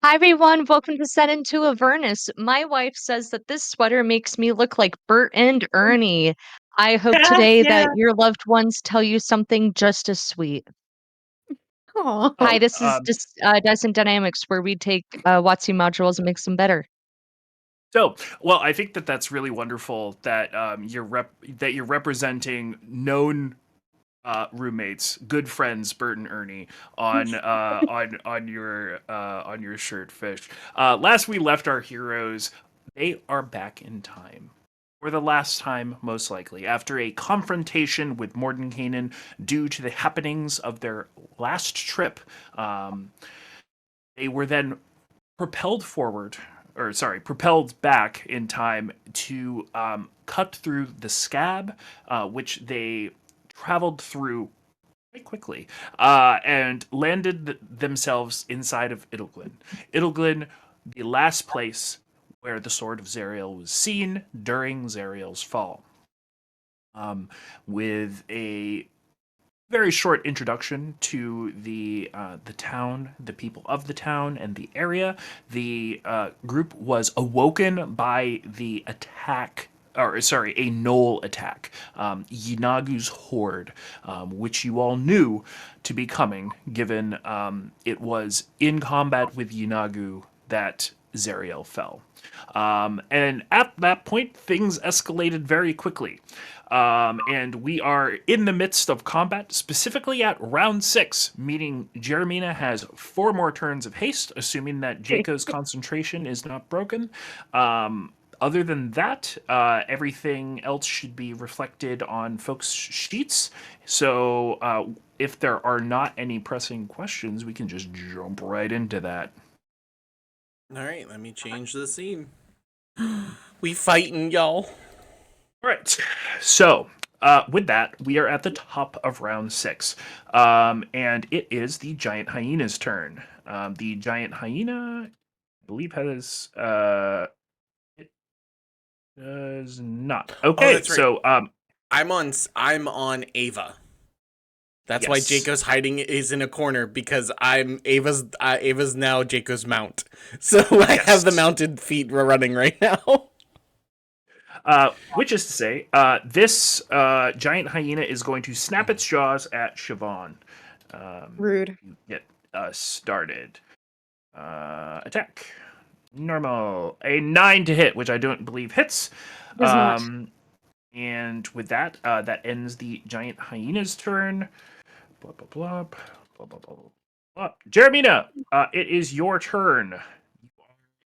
Hi everyone, welcome to Set into Avernus. My wife says that this sweater makes me look like Bert and Ernie. I hope today Yeah. that your loved ones tell you something just as sweet. Aw. Hi, Oh, this is Dyson Dynamics, where we take WotC modules and make them better. well, I think that that's really wonderful that you're representing known roommates, good friends, Bert and Ernie, on your shirt, Fish. Last we left our heroes, they are back in time. For the last time, most likely, after a confrontation with Mordenkainen due to the happenings of their last trip. Um, they were then propelled back in time to cut through the scab, which they traveled through quite quickly, and landed themselves inside of Idelglin. Idelglin, the last place where the Sword of Zariel was seen during Zariel's fall. With a very short introduction to the town, the people of the town, and the area. The group was awoken by the attack. Or sorry, a knoll attack, Yinagu's horde, which you all knew to be coming, given it was in combat with Yinagu that Zariel fell. And at that point, things escalated very quickly. And we are in the midst of combat, specifically at round 6, meaning Jeremina has 4 more turns of haste, assuming that Jaco's concentration is not broken. Other than that, everything else should be reflected on folks' sheets. So if there are not any pressing questions, we can just jump right into that. All right, let me change the scene. We fighting, y'all. All right. So, with that, we are at the top of round 6. And it is the giant hyena's turn. The giant hyena, I believe, has. It does not. Oh, Okay, that's right. so, I'm on Ava. That's why yes. Jaco's hiding is in a corner because I'm Ava's now Jaco's mount. So I have the Yes. mounted feet running right now. Which is to say, this giant hyena is going to snap its jaws at Siobhan. Rude. Get started. Attack. Normal. A 9 to hit, which I don't believe hits. Does not. And with that, that ends the giant hyena's turn. Blah, blah, blah. Blah, blah, blah, blah. Jeremina, it is your turn.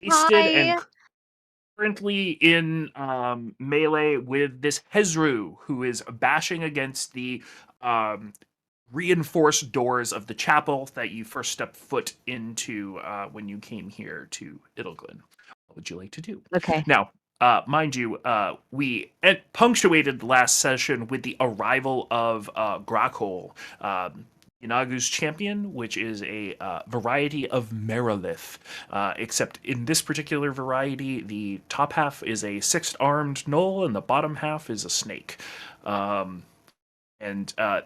Hasted and Hi. currently in melee with this Hezru, who is bashing against the reinforced doors of the chapel that you first stepped foot into when you came here to Idelglin. What would you like to do? Okay. Now, mind you, we punctuated the last session with the arrival of Grakol, Inagu's champion, which is a variety of Merilith. Except in this particular variety, the top half is a 6-armed gnoll and the bottom half is a snake. And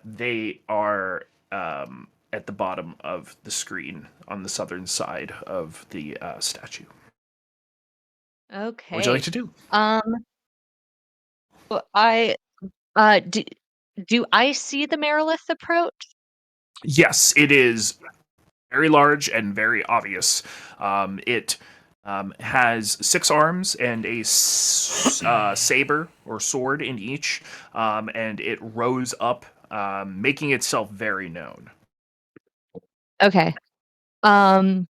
they are at the bottom of the screen on the southern side of the statue. What would you like Okay. to do? Um, I uh do, do I see the Merilith approach? Yes, it is very large and very obvious. It has 6 arms and a saber or sword in each, and it rose up, making itself very known. Okay. Um,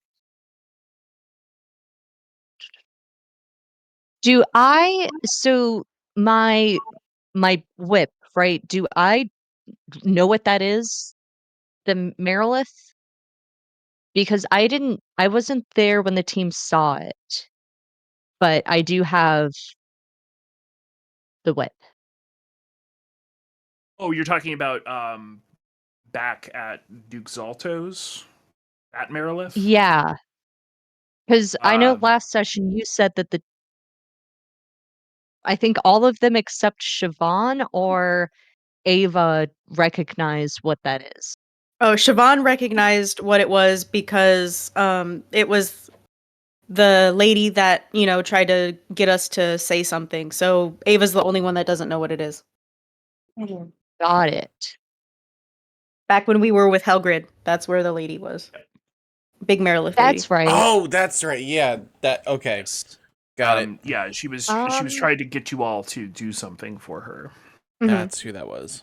do I so my whip, right? Do I know what that is? The Merilith? Because I wasn't there when the team saw it, but I do have the whip. Oh, you're talking about back at Duke Zalto's at Merilith? Yeah, because I know Um, last session you said that I think all of them except Siobhan or Ava recognize what that is. Oh, Siobhan recognized what it was because it was the lady that, tried to get us to say something. So Ava's the only one that doesn't know what it is. Got it. Back when we were with Helgrid, that's where the lady was. Big Merilith lady. That's right. Oh, that's right. Yeah, that okay. Yes. Got it. Yeah, she was Um, trying to get you all to do something for her. Mhm. That's who that was.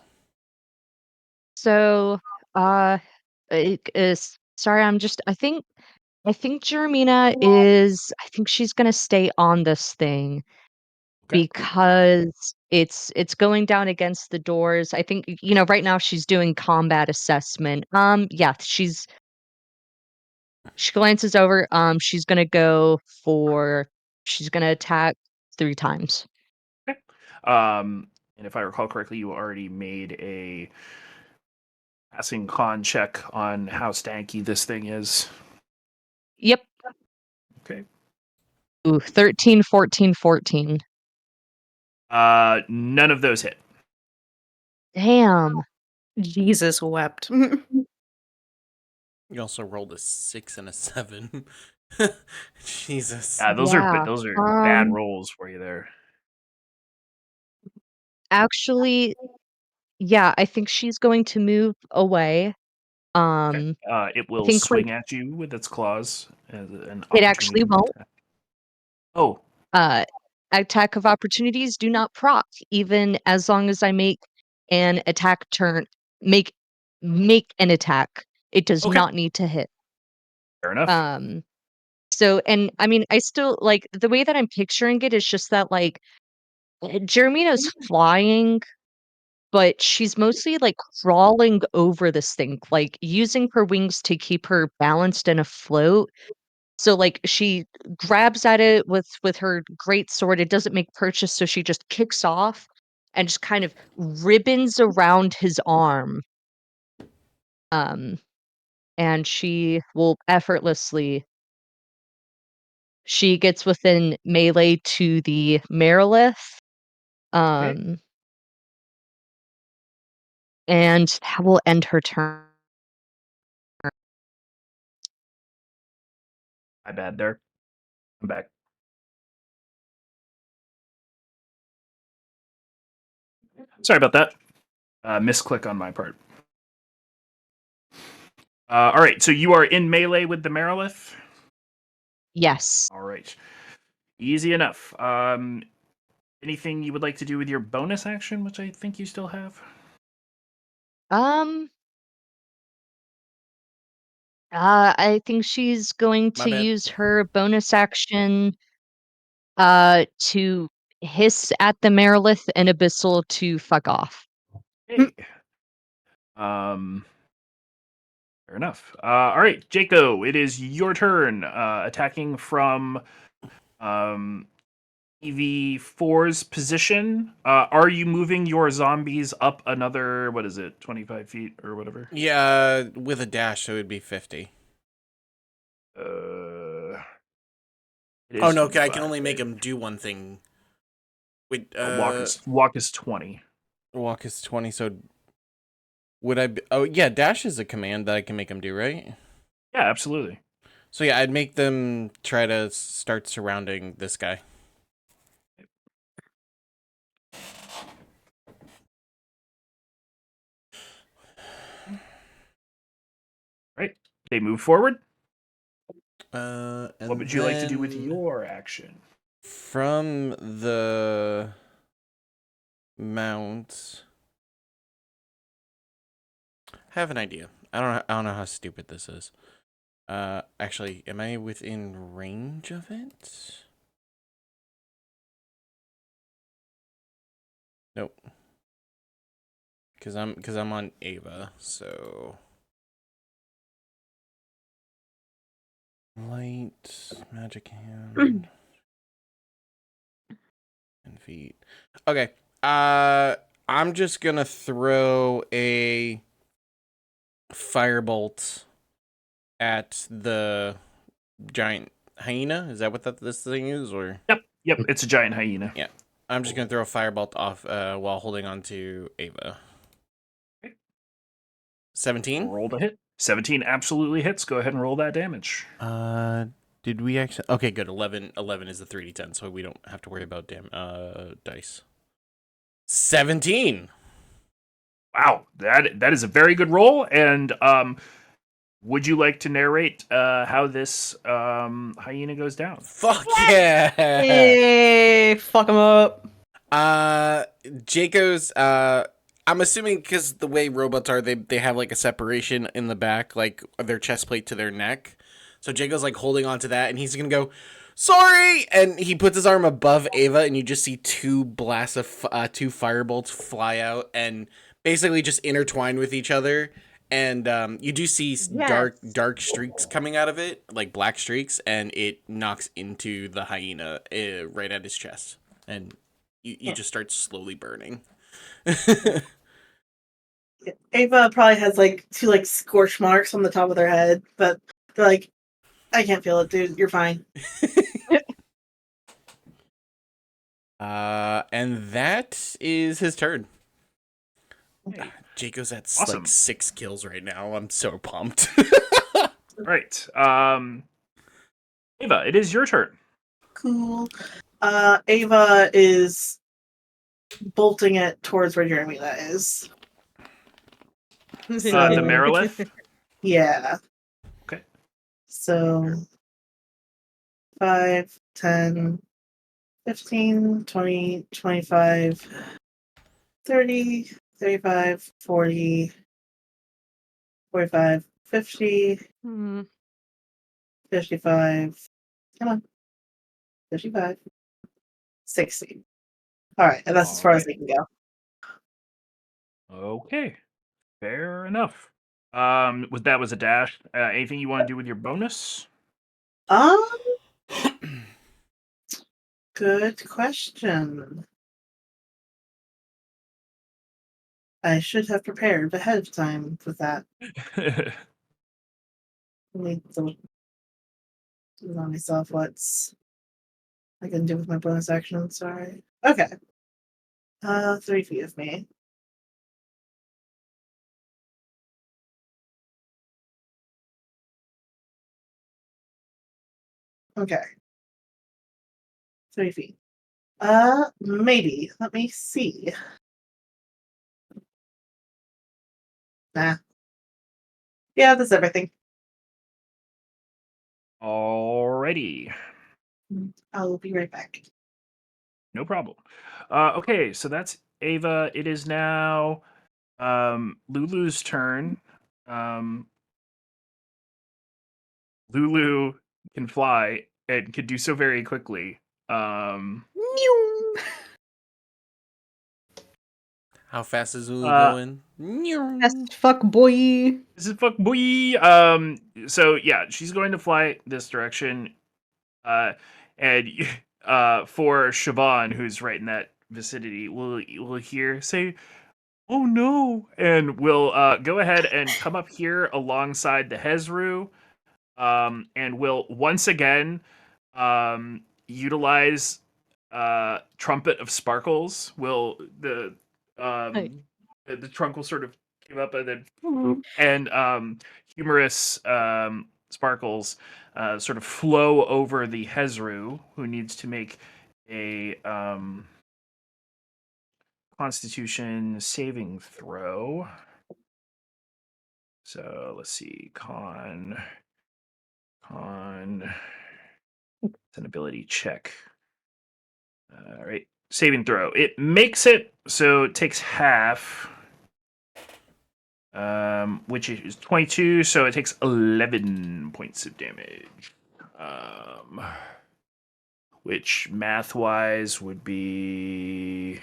So, it is sorry, I think Jeremina is I think she's gonna stay on this thing Okay. because it's going down against the doors. I think, right now she's doing combat assessment. Yeah, she glances over, she's gonna she's gonna attack 3 times. Okay. And if I recall correctly, you already made a passing con check on how stanky this thing is. Yep. Okay. Ooh, 13, 14, 14. None of those hit. Damn. Jesus wept. You also rolled a 6 and a 7. Jesus. Yeah, Yeah. those are bad rolls for you there. Actually, yeah, I think she's going to move away. Okay. It I will think swing at you with its claws as an it actually opportunity won't. attack. Oh, Uh, attack of opportunities do not proc, even as long as I make an attack turn. Make make an attack. It does okay. not need to hit. Fair enough. So, and I mean, I still like the way that I'm picturing it is just that like Jermina's flying, but she's mostly like crawling over this thing, like using her wings to keep her balanced and afloat. So like she grabs at it with her great sword. It doesn't make purchase, so she just kicks off and just kind of ribbons around his arm. Um, and she will effortlessly she gets within melee to the Merilith. Okay. And that will end her turn. My bad there. I'm back. Sorry about that. Misclick on my part. All right, so you are in melee with the Merilith? Yes. All right. Easy enough. Anything you would like to do with your bonus action, which I think you still have? Um, I think she's going My to bad. use her bonus action to hiss at the Merilith and Abyssal to fuck off. Hey. Um Fair enough. All right, Jaco, it is your turn. Attacking from EV4's position. Are you moving your zombies up another, what is it, 25 feet or whatever? Yeah, with a dash, so it would be 50. Uh, it Oh is no, okay, I can 25. only make him do one thing. Wait, Walk is 20. walk is 20, so would I be, oh yeah, dash is a command that I can make him do, right? Yeah, absolutely. So yeah, I'd make them try to start surrounding this guy. Right. They move forward. And What would you like to do with then your action? from the mount, I have an idea. I don't know how stupid this is. Actually, am I within range of it? Nope. Cause I'm on Ava, so light, magic hand, and feet. Okay. I'm just gonna throw a firebolt at the giant hyena. Is that what this thing is, or? Yep, it's a giant hyena. Yeah. I'm just gonna throw a firebolt off while holding on to Ava. Okay. 17. Roll to hit. 17 absolutely hits. Go ahead and roll that damage. Did we actually? Okay, good. 11 is the 3d10, so we don't have to worry about dice. 17. Wow, that is a very good roll. And would you like to narrate how this hyena goes down? Fuck yeah! Hey, fuck him up. Jaco's. I'm assuming because the way robots are, they have like a separation in the back, like their chest plate to their neck. So Jaco's like holding on to that, and he's gonna go, sorry, and he puts his arm above Ava, and you just see two blasts of two firebolts fly out, and basically just intertwine with each other. And you do see dark streaks coming out of it, like black streaks, and it knocks into the hyena right at his chest, and you just start slowly burning. Ava probably has like 2 like scorch marks on the top of their head, but they're like, I can't feel it, dude. You're fine. And that is his turn. Hey, Jaco's at awesome. like 6 kills right now. I'm so pumped. Right. Ava, it is your turn. Cool. Ava is bolting it towards where Jeremy that is. The So- Marilith. Yeah. Okay. So 5, 10, 15, 20, 25, 30, 35, 40, 45, 50, Hmm. 55. Come on. 55. 60. Alright, and that's as far as they can go. Okay. Fair enough. That was a dash. Anything you want to do with your bonus? Um, good question. I should have prepared ahead of time with that. Let me remind myself what's I can do with my bonus action. Sorry. Okay. 3 feet of me. Okay. 3 feet. Maybe. Let me see. Nah. Yeah, that's everything. Alrighty. I'll be right back. No problem. Okay, so that's Ava. It is now Lulu's turn. Lulu can fly and can do so very quickly. How fast is Lulu going? Fast fuck boy. This is fuck boy. So yeah, she's going to fly this direction. And for Siobhan, who's right in that vicinity, will hear say, "Oh no!" and will go ahead and come up here alongside the Hezru, and will once again utilize Trumpet of Sparkles. Will the trunk will sort of give up and then and humorous sparkles sort of flow over the Hezru, who needs to make a Constitution saving throw. So let's see, it's an ability check. All right, saving throw. It makes it, so it takes half. Which is 22, so it takes 11 points of damage. Which math-wise would be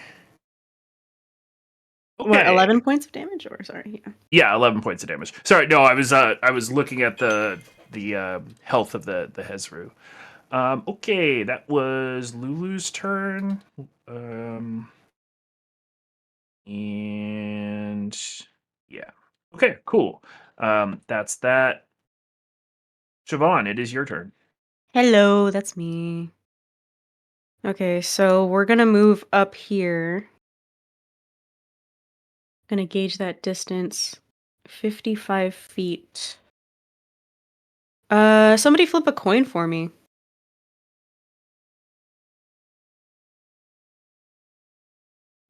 okay. What, 11 points of damage? Or sorry, yeah. Yeah, 11 points of damage. Sorry, no, I was looking at the health of the Hezru. Okay, that was Lulu's turn. And yeah. Okay, cool. That's that. Siobhan, it is your turn. Hello, that's me. Okay, so we're gonna move up here. Gonna gauge that distance. 55 feet. Somebody flip a coin for me.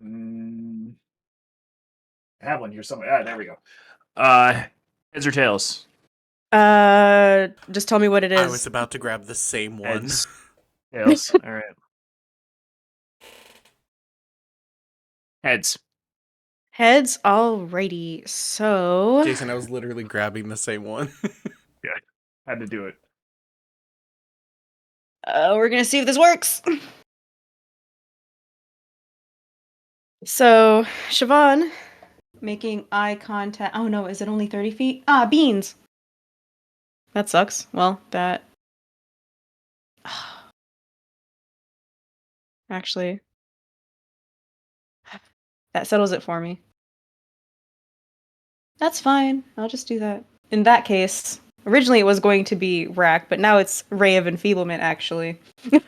I have one here somewhere. Ah, there we go. Heads or tails? Just tell me what it I was is. about to grab the same one. Heads. Tails. All right. Heads. Heads, alrighty. So, Jason, I was literally grabbing the same one. Yeah, had to do it. we're gonna see if this works. So, Siobhan, making eye contact. Oh no, is it only 30 feet? Ah, beans. That sucks. Well, that. Actually, that settles it for me. That's fine. I'll just do that. In that case, originally it was going to be rack, but now it's ray of enfeeblement, actually. Okay,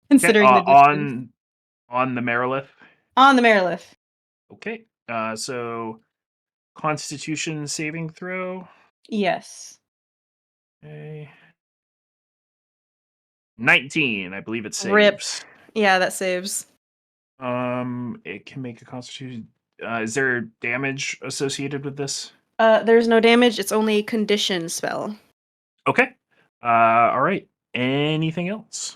Considering the distance. on the Marilith. On the Marilith. Okay. So Constitution saving throw. Yes. Okay. 19. I believe it Rip. saves. Yeah, that saves. It can make a Constitution. Is there damage associated with this? There's no damage. It's only a condition spell. Okay. All right. Anything else?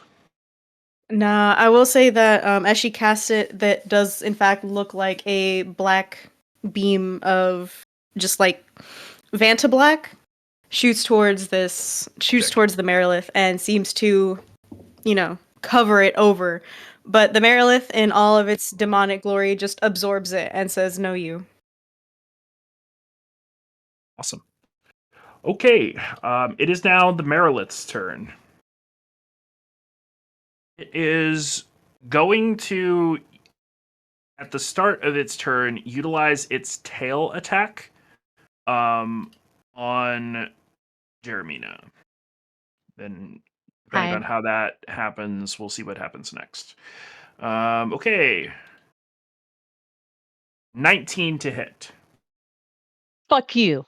Nah, I will say that as she casts it, that does in fact look like a black beam of just like Vanta black shoots towards the Marilith and seems to, cover it over. But the Marilith in all of its demonic glory just absorbs it and says, "No, you." Awesome. Okay. It is now the Marilith's turn. It is going to, at the start of its turn, utilize its tail attack on Jeremina. Then, depending Hi. on how that happens, we'll see what happens next. Okay. 19 to hit. Fuck you.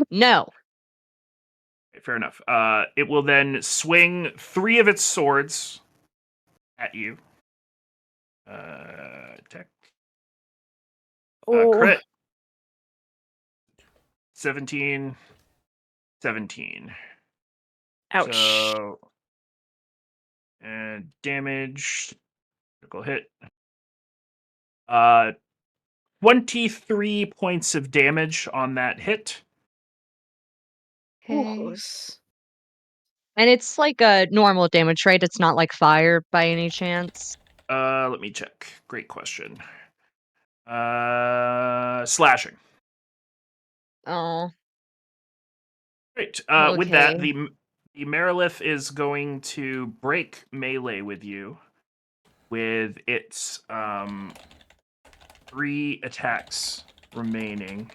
No. Fair enough. It will then swing 3 of its swords at you. Attack. Oh, Crit. 17. 17. ouch. So, and damage. Critical hit. 23 points of damage on that hit. Okay. Ooh. And it's like a normal damage, right? It's not like fire by any chance. Let me check. Great question. Slashing. Oh, Great. With that, okay. the Marilith is going to break melee with you with its 3 attacks remaining.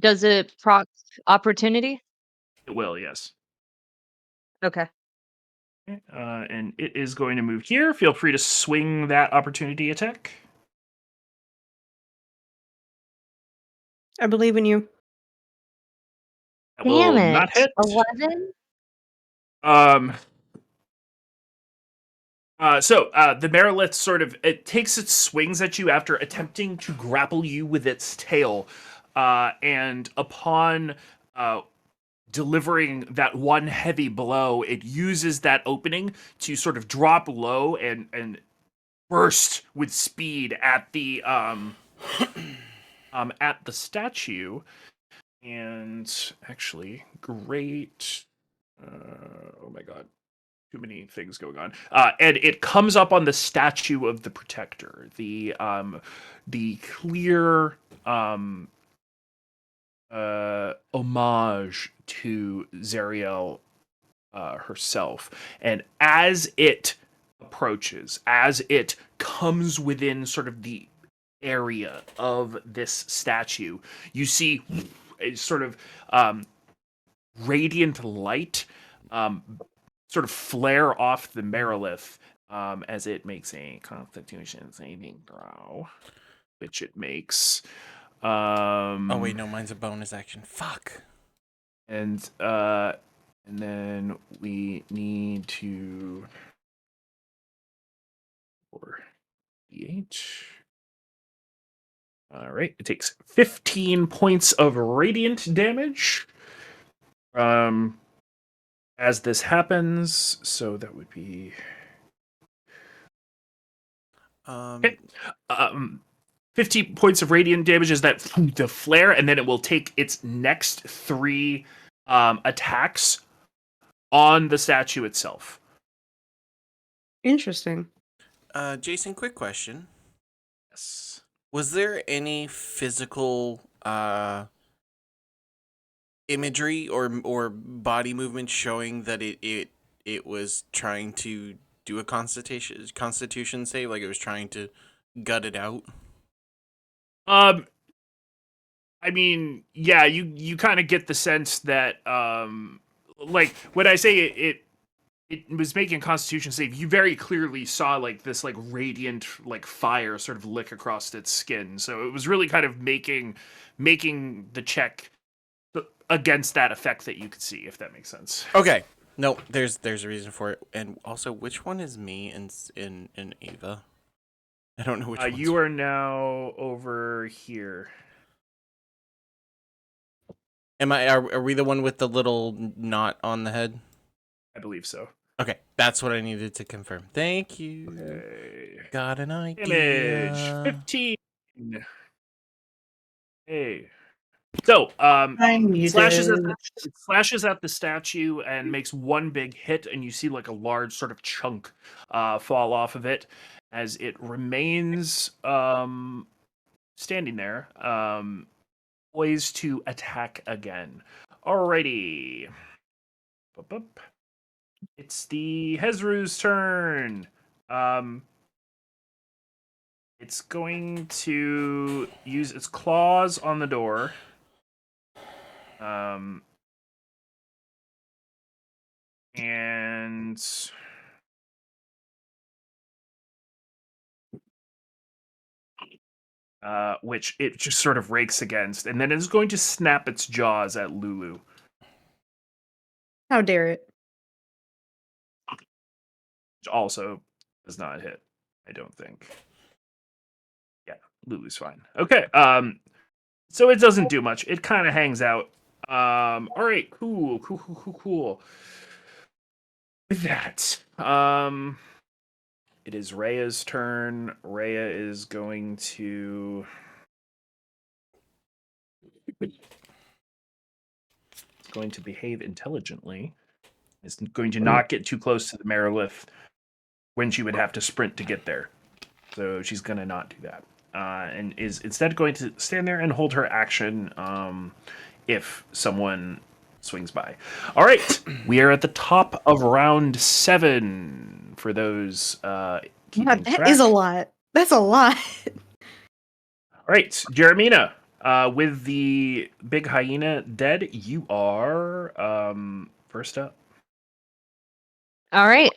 Does it proc opportunity? It will, yes. Okay. Okay, and it is going to move here. Feel free to swing that opportunity attack. I believe in you. That Damn will it. not hit. 11? Um. The Marilith sort of it takes its swings at you after attempting to grapple you with its tail, and upon delivering that one heavy blow, it uses that opening to sort of drop low and burst with speed at the statue. And actually, great. Oh my god. Too many things going on. And it comes up on the statue of the Protector, the clear homage to Zariel herself. And as it approaches, as it comes within sort of the area of this statue, you see a sort of radiant light sort of flare off the Marilith as it makes a Constitution saving throw. which it makes. Oh wait, no, mine's a bonus action. Fuck. And then we need to 4d8. All right, it takes 15 points of radiant damage. As this happens, so that would be okay. 15 points of radiant damage is that the flare, and then it will take its next 3 attacks on the statue itself. Interesting. Jason, quick question. Yes. Was there any physical imagery or body movement showing that it was trying to do a constitution save, like it was trying to gut it out? I mean, yeah, you kind of get the sense that like when I say it was making a constitution save, you very clearly saw like this like radiant like fire sort of lick across its skin. So it was really kind of making the check against that effect that you could see, if that makes sense. Okay. No, there's a reason for it. And also, which one is me in Ava? I don't know which one. You are now over here. Are we the one with the little knot on the head? I believe so. Okay, that's what I needed to confirm. Thank you. Okay. Got an idea. Damage 15. Hey. So, I'm it slashes muted. at the statue and makes one big hit, and you see like a large sort of chunk fall off of it as it remains standing there, poised to attack again. Alrighty. Bup. It's the Hezru's turn. It's going to use its claws on the door. And which it just sort of rakes against, and then it's going to snap its jaws at Lulu. How dare it? Which also does not hit, I don't think. Yeah, Lulu's fine. Okay, so it doesn't do much. It kind of hangs out. All right, cool. With that, it is Rhea's turn. Rhea is going to behave intelligently. It's going to not get too close to the Merilith when she would have to sprint to get there. So she's going to not do that. And is instead going to stand there and hold her action if someone swings by. All right, we are at the top of round 7 for those keeping God, that track. is a lot. That's a lot. All right, Jeremina, with the big hyena dead, you are first up. All right.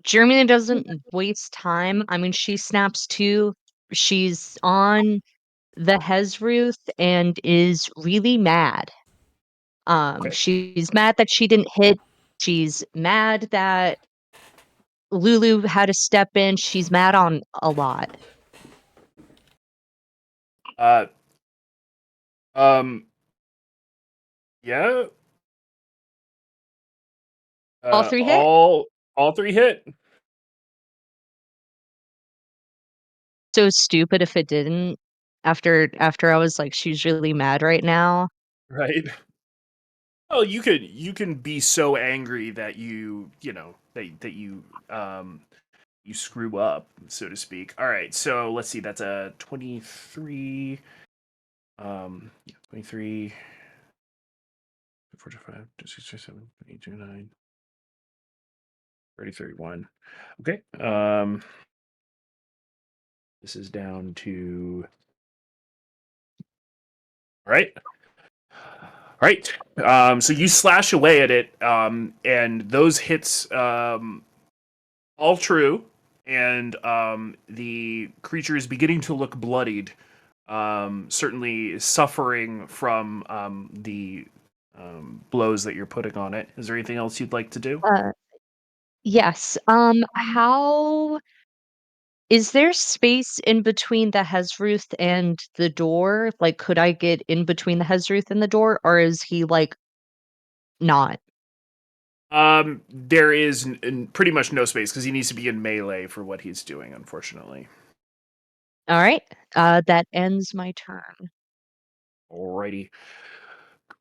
Germany doesn't waste time. I mean, she snaps too. She's on the Hezruth and is really mad. Okay. She's mad that she didn't hit. She's mad that Lulu had to step in. She's mad on a lot. Yeah. All three hit? All 3 hit. So stupid if it didn't. After I was like, she's really mad right now. Right. Oh, you can be so angry that you you screw up, so to speak. All right, so let's see. That's a 23. 23. 45, 26, 27, 28, 29, 30, 31. Okay. This is down to. All right. All right. So you slash away at it, and those hits all true. and the creature is beginning to look bloodied, certainly suffering from the blows that you're putting on it. Is there anything else you'd like to do? Yes. How is there space in between the Hezruth and the door? Like, could I get in between the Hezruth and the door, or is he like not? There is pretty much no space because he needs to be in melee for what he's doing, unfortunately. All right. That ends my turn. Alrighty.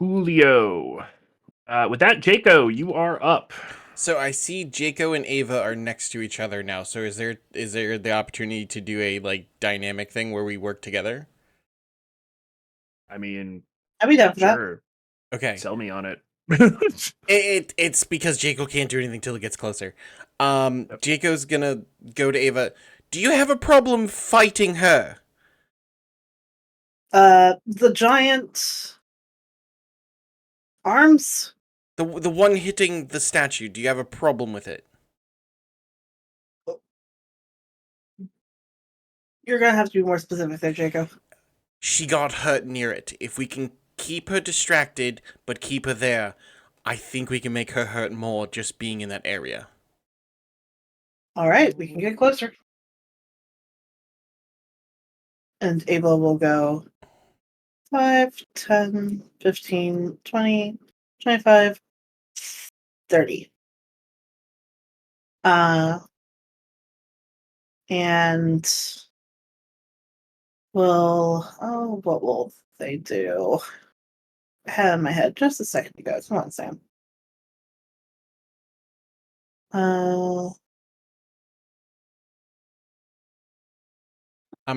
Coolio. With that, Jaco, you are up. So I see Jaco and Ava are next to each other now. So is there the opportunity to do a like dynamic thing where we work together? I mean, I'd be down for that. sure. Okay. Sell me on it. It's because Jaco can't do anything till it gets closer. Yep. Jaco's gonna go to Ava. Do you have a problem fighting her? The giant arms. The one hitting the statue. Do you have a problem with it? You're gonna have to be more specific there, Jacob. She got hurt near it. If we can keep her distracted but keep her there, I think we can make her hurt more just being in that area. All right, we can get closer. And Ava will go 5, 10, 15, 20, 25, 30. And what will they do? I had it in my head just a second ago. Come on, Sam. I'm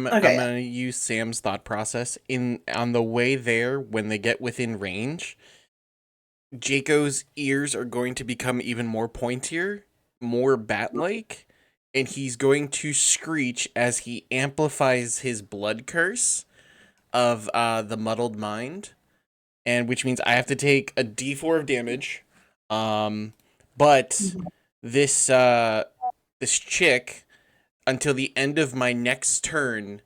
Okay. gonna use Sam's thought process on the way there. When they get within range, Jaco's ears are going to become even more pointier, more bat-like, and he's going to screech as he amplifies his blood curse of the muddled mind, and which means I have to take a D4 of damage. But this this chick, until the end of my next turn.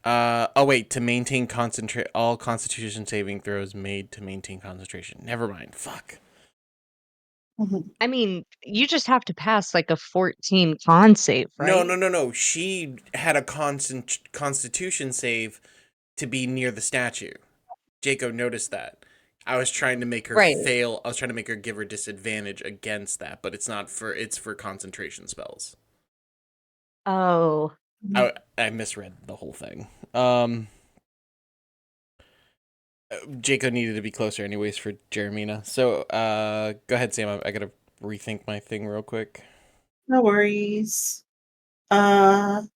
Oh wait, to maintain concentrate, all Constitution saving throws made to maintain concentration. Never mind. Fuck. Mhm. I mean, you just have to pass like a 14 con save, No, right? no, no, no. She had a Constitution save to be near the statue. Jacob noticed that. I was trying to make her Right. fail. I was trying to make her give her disadvantage against that, but it's not for. It's for concentration spells. Oh. I misread the whole thing. Jacob needed to be closer anyways for Jeremina. So, go ahead, Sam. I gotta rethink my thing real quick. No worries. But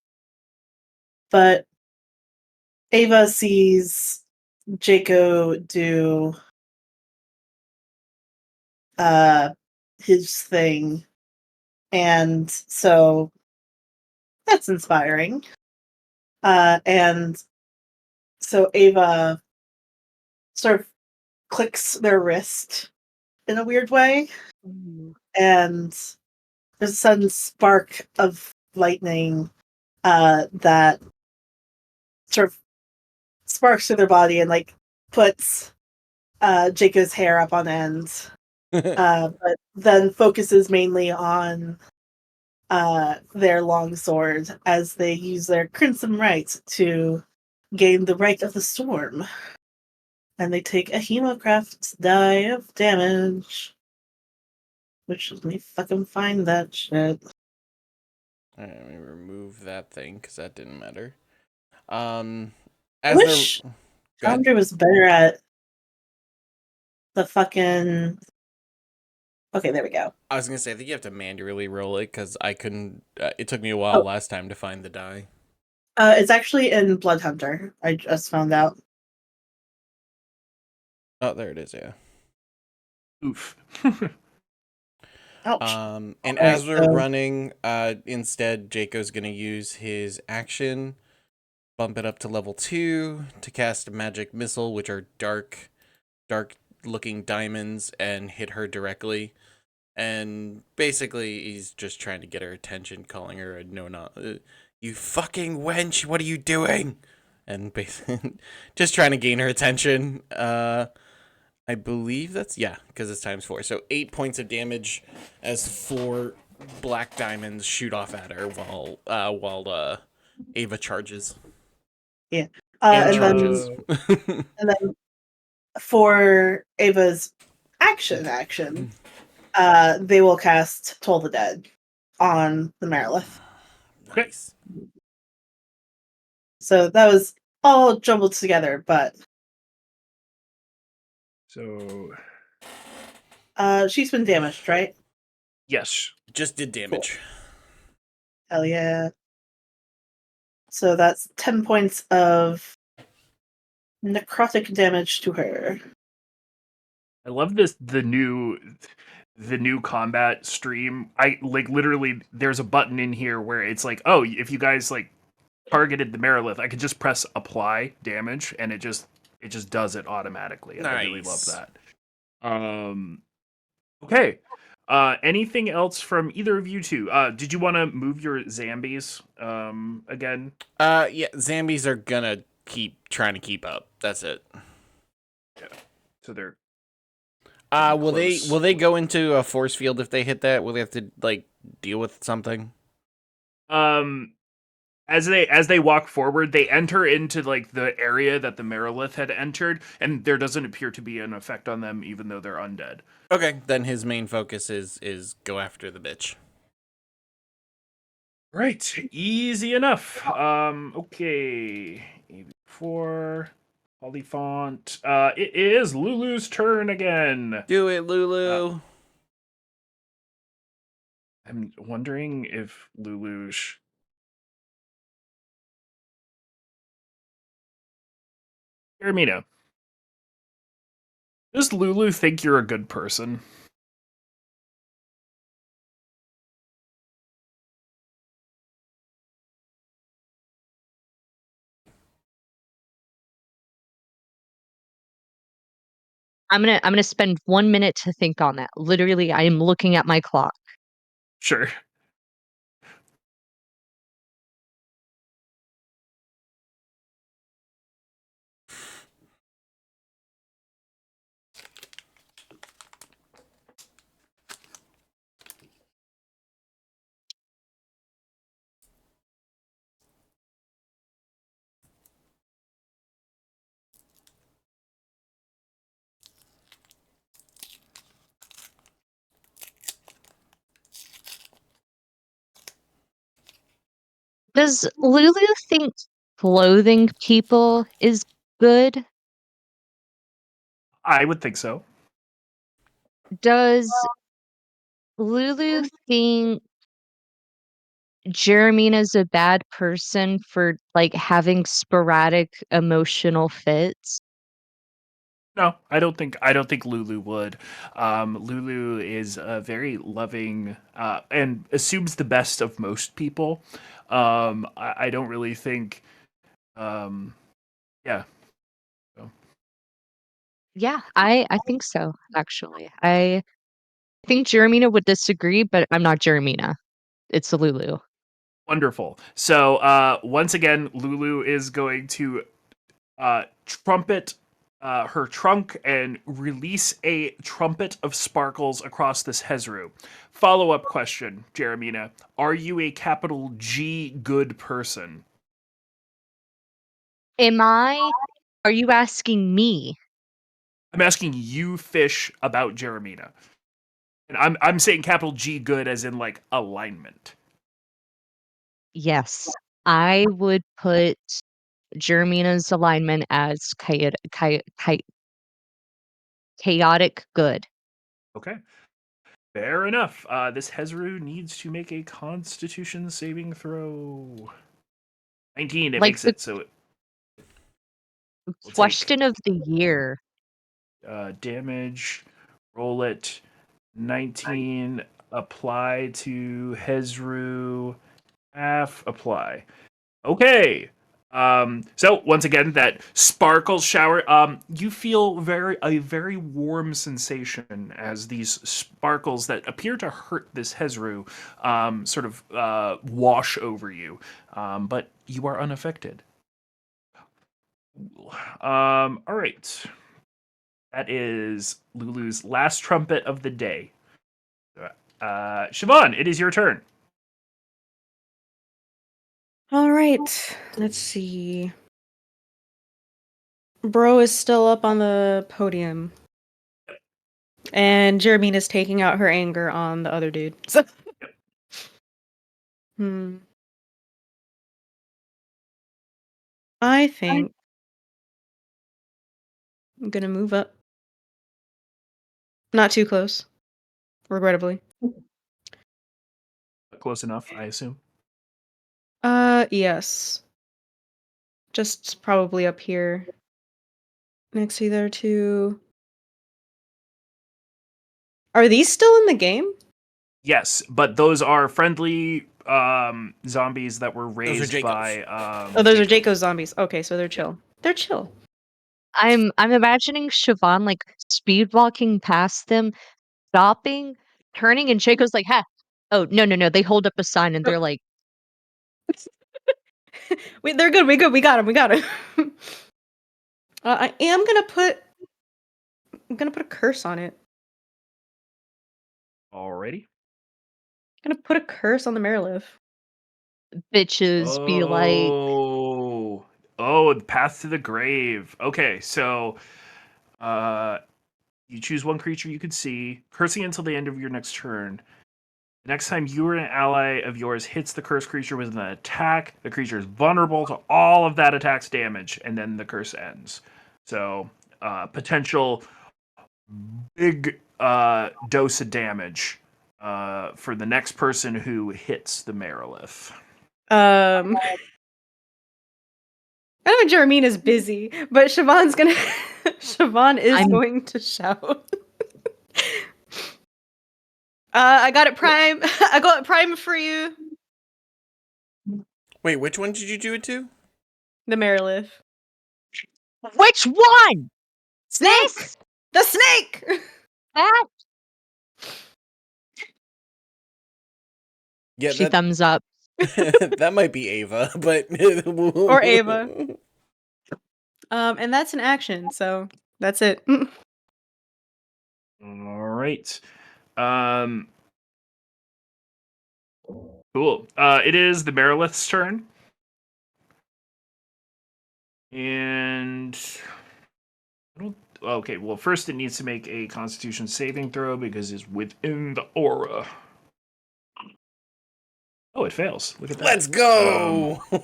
Ava sees Jaco do uh his thing, and so that's inspiring. And so Ava sort of clicks their wrist in a weird way, and there's a sudden spark of lightning that sort of sparks through their body and like puts Jaco's hair up on end, but then focuses mainly on their long sword as they use their crimson right to gain the right of the storm. And they take a Hemocraft die of damage. Which let me fucking find that shit. Alright, let me remove that thing because that didn't matter. I As wish they're go ahead. Chandra was better at the fucking. Okay, there we go. I was gonna say I think you have to manually roll it because I couldn't. It took me a while Oh, last time to find the die. it's actually in Blood Hunter. I just found out. Oh, there it is. Yeah. Oof. Ouch. And Alright, as we're so running, instead, Jaco's gonna use his action, bump it up to level 2 to cast a magic missile, which are dark looking diamonds, and hit her directly. And basically, he's just trying to get her attention, calling her a you fucking wench, what are you doing? And basically, just trying to gain her attention. I believe because it's times 4. So 8 points of damage as 4 black diamonds shoot off at her while Ava charges. Yeah. And And charges. then for Ava's action, they will cast Toll the Dead on the Merilith. Nice. So that was all jumbled together, but So she's been damaged, right? yes. Just did damage. Hell yeah. So that's 10 points of necrotic damage to her. I love the new combat stream. I like literally there's a button in here where it's like, oh, if you guys like targeted the Merilith, I could just press apply damage and it just does it automatically. And I really love Nice. that. Okay. Anything else from either of you two? Did you want to move your zombies again? Yeah, zombies are gonna keep trying to keep up. That's it. Yeah. So they're Will close. they go into a force field if they hit that? Will they have to like deal with something? As they walk forward, they enter into like the area that the Merilith had entered, and there doesn't appear to be an effect on them, even though they're undead. Okay, then his main focus is go after the bitch. Right, easy enough. Okay, 4 polyfont. It is Lulu's turn again. Do it, Lulu. I'm wondering if Lulu's. Ermina, does Lulu think you're a good person? I'm gonna spend 1 minute to think on that. Literally, I am looking at my clock. Sure. Does Lulu think clothing people is good? I would think so. Does Lulu think Jeremy's a bad person for like having sporadic emotional fits? No, I don't think Lulu would. Lulu is very loving and assumes the best of most people. I don't really think. Yeah. So, Yeah, I think so, actually. I think Jeremina would disagree, but I'm not Jeremina. It's Lulu. wonderful. So once again, Lulu is going to trumpet her trunk and release a trumpet of sparkles across this Hezru. Follow up question, Jeremina. Are you a capital G good person? Are you asking me? I'm asking you, Fish, about Jeremina. And I'm saying capital G good as in like alignment. Yes. I would put Jermina's alignment as chaotic good. Okay. Fair enough. This Hezru needs to make a constitution saving throw. 19, it Like makes the it, so it will take question of the year. damage, roll it, 19, apply to Hezru, half, apply. Okay. So once again, that sparkle shower. You feel a very warm sensation as these sparkles that appear to hurt this Hezru, sort of wash over you, but you are unaffected. All right. That is Lulu's last trumpet of the day. Siobhan, it is your turn. All right. Let's see. Bro is still up on the podium. And Jeremine is taking out her anger on the other dude. So I think I'm gonna move up. Not too close, regrettably. Close enough, I assume. Yes. Just probably up here. Next to there too. Are these still in the game? Yes, but those are friendly zombies that were Those are raised Jacob's. by Oh, those are Jacob. Jaco's zombies. Okay, so they're chill. They're chill. I'm imagining Siobhan like speed walking past them, stopping, turning, and Shaco's like, "Ha! Oh no! They hold up a sign and they're like, Wait, they're good. We good. We got him. We got him. I am gonna put. I'm gonna put a curse on it. Alrighty. I'm gonna put a curse on the Marilith. bitches, be like." Oh, the path to the grave. Okay, so you choose one creature you can see, cursing until the end of your next turn. The next time you or an ally of yours hits the cursed creature with an attack, the creature is vulnerable to all of that attack's damage, and then the curse ends. So, potential big dose of damage for the next person who hits the Marilith. I know Jeremine is busy, but Siobhan's gonna. Siobhan is I'm- going to shout. I got it prime. I got it prime for you. Wait, which one did you do it to? The Marilith. Which one? Snake! This? The snake! That? Yeah, She thumbs up. that might be Ava, but Or Ava. And that's an action, so that's it. All right. Cool. It is the Marilith's turn. And okay, well, first it needs to make a Constitution saving throw because it's within the aura. Oh, it fails. Look at that. Let's go. I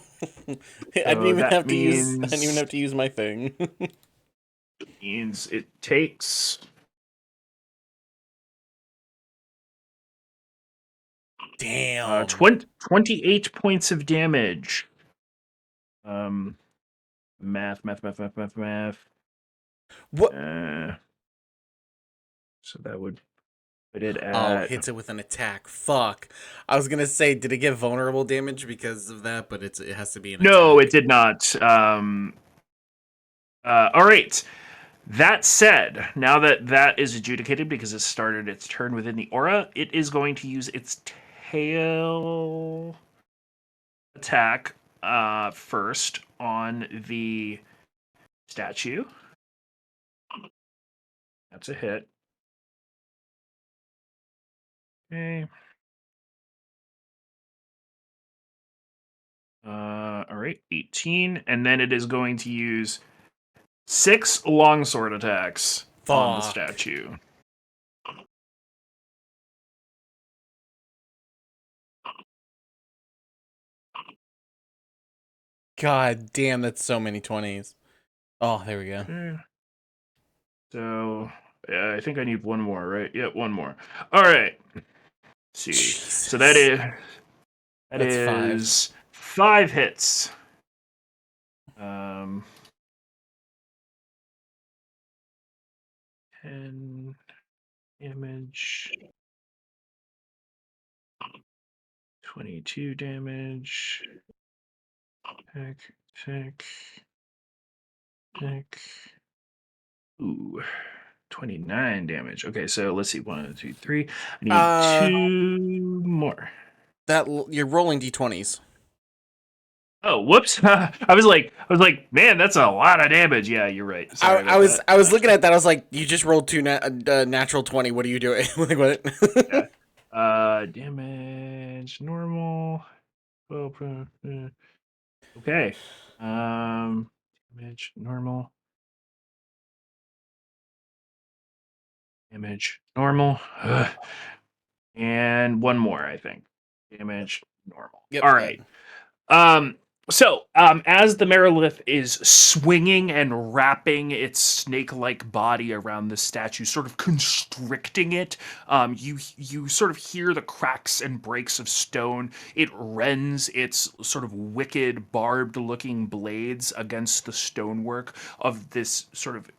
didn't even that have to use. I didn't even have to use my thing. Means it takes. Damn. 28 points of damage. Math. What? So that would put it Oh, at. hits it with an attack. Fuck. I was gonna say, did it get vulnerable damage because of that? But it has to be an No, attack. it did not. All right. That said, now that that is adjudicated because it started its turn within the aura, it is going to use its tail attack first on the statue. That's a hit. Okay. All right, 18, and then it is going to use 6 longsword attacks on the Fuck. statue. God damn, that's so many 20s. Oh, there we go. Okay. So, I think I need one more, right? Yeah, one more. All right. Let's see. Jesus. So that That's is 5 hits. 10 damage. 22 damage. Attack Sick. Sick. Ooh. 29 damage. Okay, so let's see. 1, 2, 3. I need 2 more. You're rolling d20s. Oh, whoops. I was like, man, that's a lot of damage. Yeah, you're right. Sorry I about was that. I was looking at that. I was like, you just rolled two natural 20. What are you doing? Like what? Yeah. Damage normal. Okay. Damage normal. Damage normal. Ugh. And one more, I think. Damage normal. Yep. All That. right. As the Merilith is swinging and wrapping its snake-like body around the statue, sort of constricting it, you sort of hear the cracks and breaks of stone. It rends its sort of wicked, barbed-looking blades against the stonework of this sort of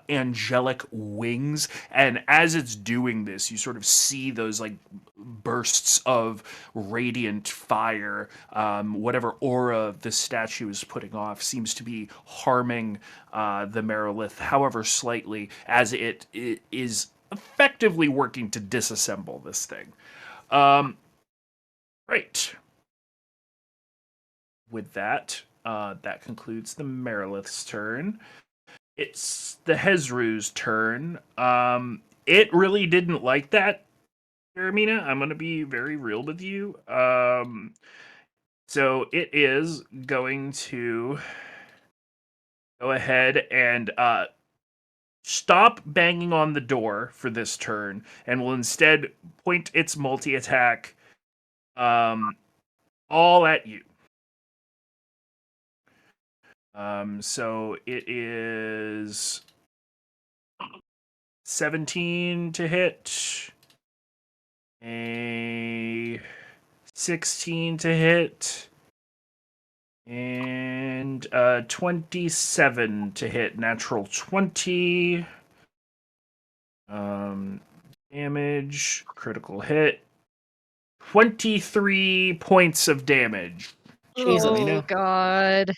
angelic wings, and as it's doing this, you sort of see those like bursts of radiant fire. Whatever aura the statue is putting off seems to be harming the Merilith, however slightly, as it is effectively working to disassemble this thing. Right. With that, that concludes the Merilith's turn. It's the Hezru's turn. It really didn't like that, Jeremina. I'm gonna be very real with you. So it is going to go ahead and stop banging on the door for this turn, and will instead point its multi attack all at you. So it is 17 to hit, a 16 to hit, and 27 to hit. Natural 20. Damage, critical hit. 23 points of damage. Jesus. Oh God.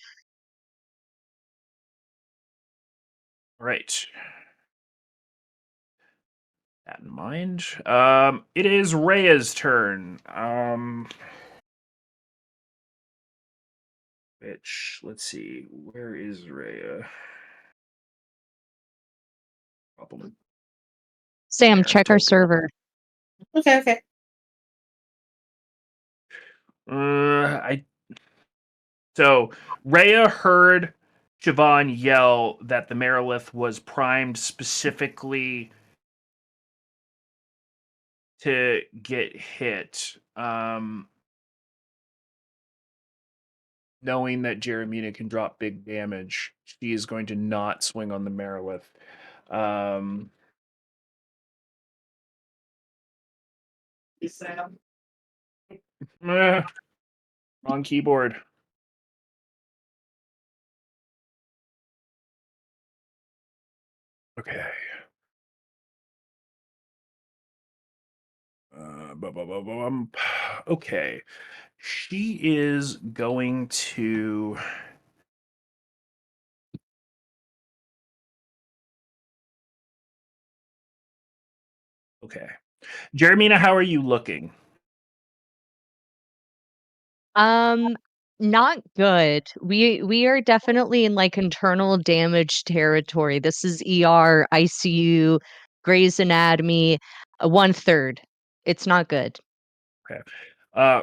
Right. That in mind. It is Rhea's turn. Which, let's see, where is Rhea? Problem. Sam, Yeah, check our token. server. Okay, okay. I So Rhea heard Siobhan yell that the Merilith was primed specifically to get hit. Knowing that Jeremina can drop big damage, she is going to not swing on the Merilith. Sam. Wrong keyboard. Okay. Okay. She is going to. Okay. Jeremina, how are you looking? Um, Not good. We are definitely in like internal damage territory. This is ER, ICU, Grey's Anatomy, 1/3. It's not good. Okay.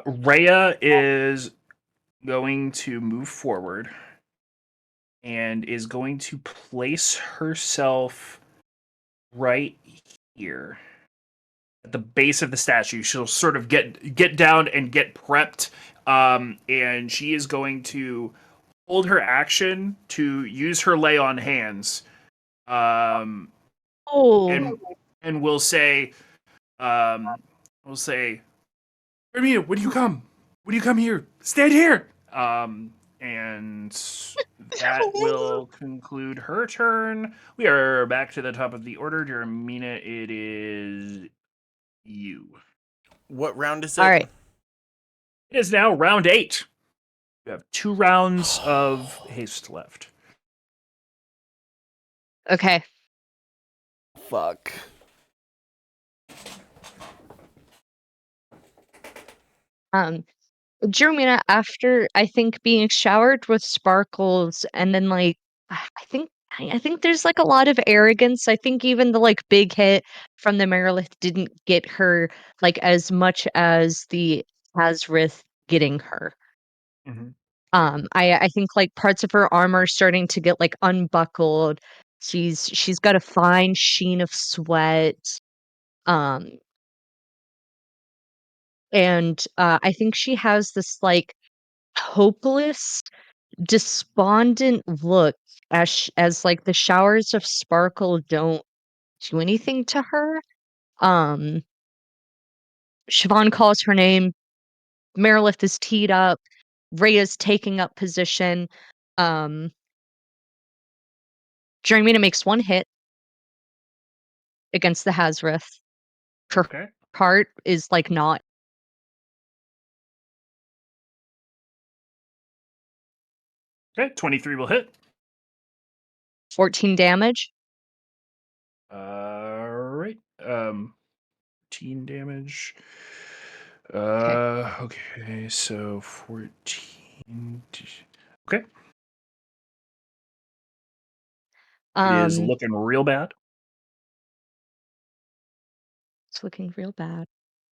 Rhea is going to move forward and is going to place herself right here at the base of the statue. She'll sort of get down and get prepped, and she is going to hold her action to use her lay on hands, um, Oh, and um, we'll say, Hermia, when you come, here, stand here. And that will conclude her turn. We are back to the top of the order. Jeremina, it is you. What round is it? all right. It is now round 8. You have 2 rounds of haste left. Okay. Fuck. Jermina, after I think being showered with sparkles, and then like I think there's like a lot of arrogance. I think even the like big hit from the Merilith didn't get her like as much as the Azrith getting her. Mhm. I think like parts of her armor are starting to get like unbuckled. She's got a fine sheen of sweat. Um, and I think she has this like hopeless, despondent look as like the showers of sparkle don't do anything to her. Um, Siobhan calls her name. Merilith is teed up. Rhea's taking up position. Um, Jeremina makes one hit against the Hazrith. Her Okay. heart is like not. Okay, 23 will hit. 14 damage. Alright. 14 damage. Okay. Okay, so 14. Okay. It is Um, looking real bad. it's looking real bad.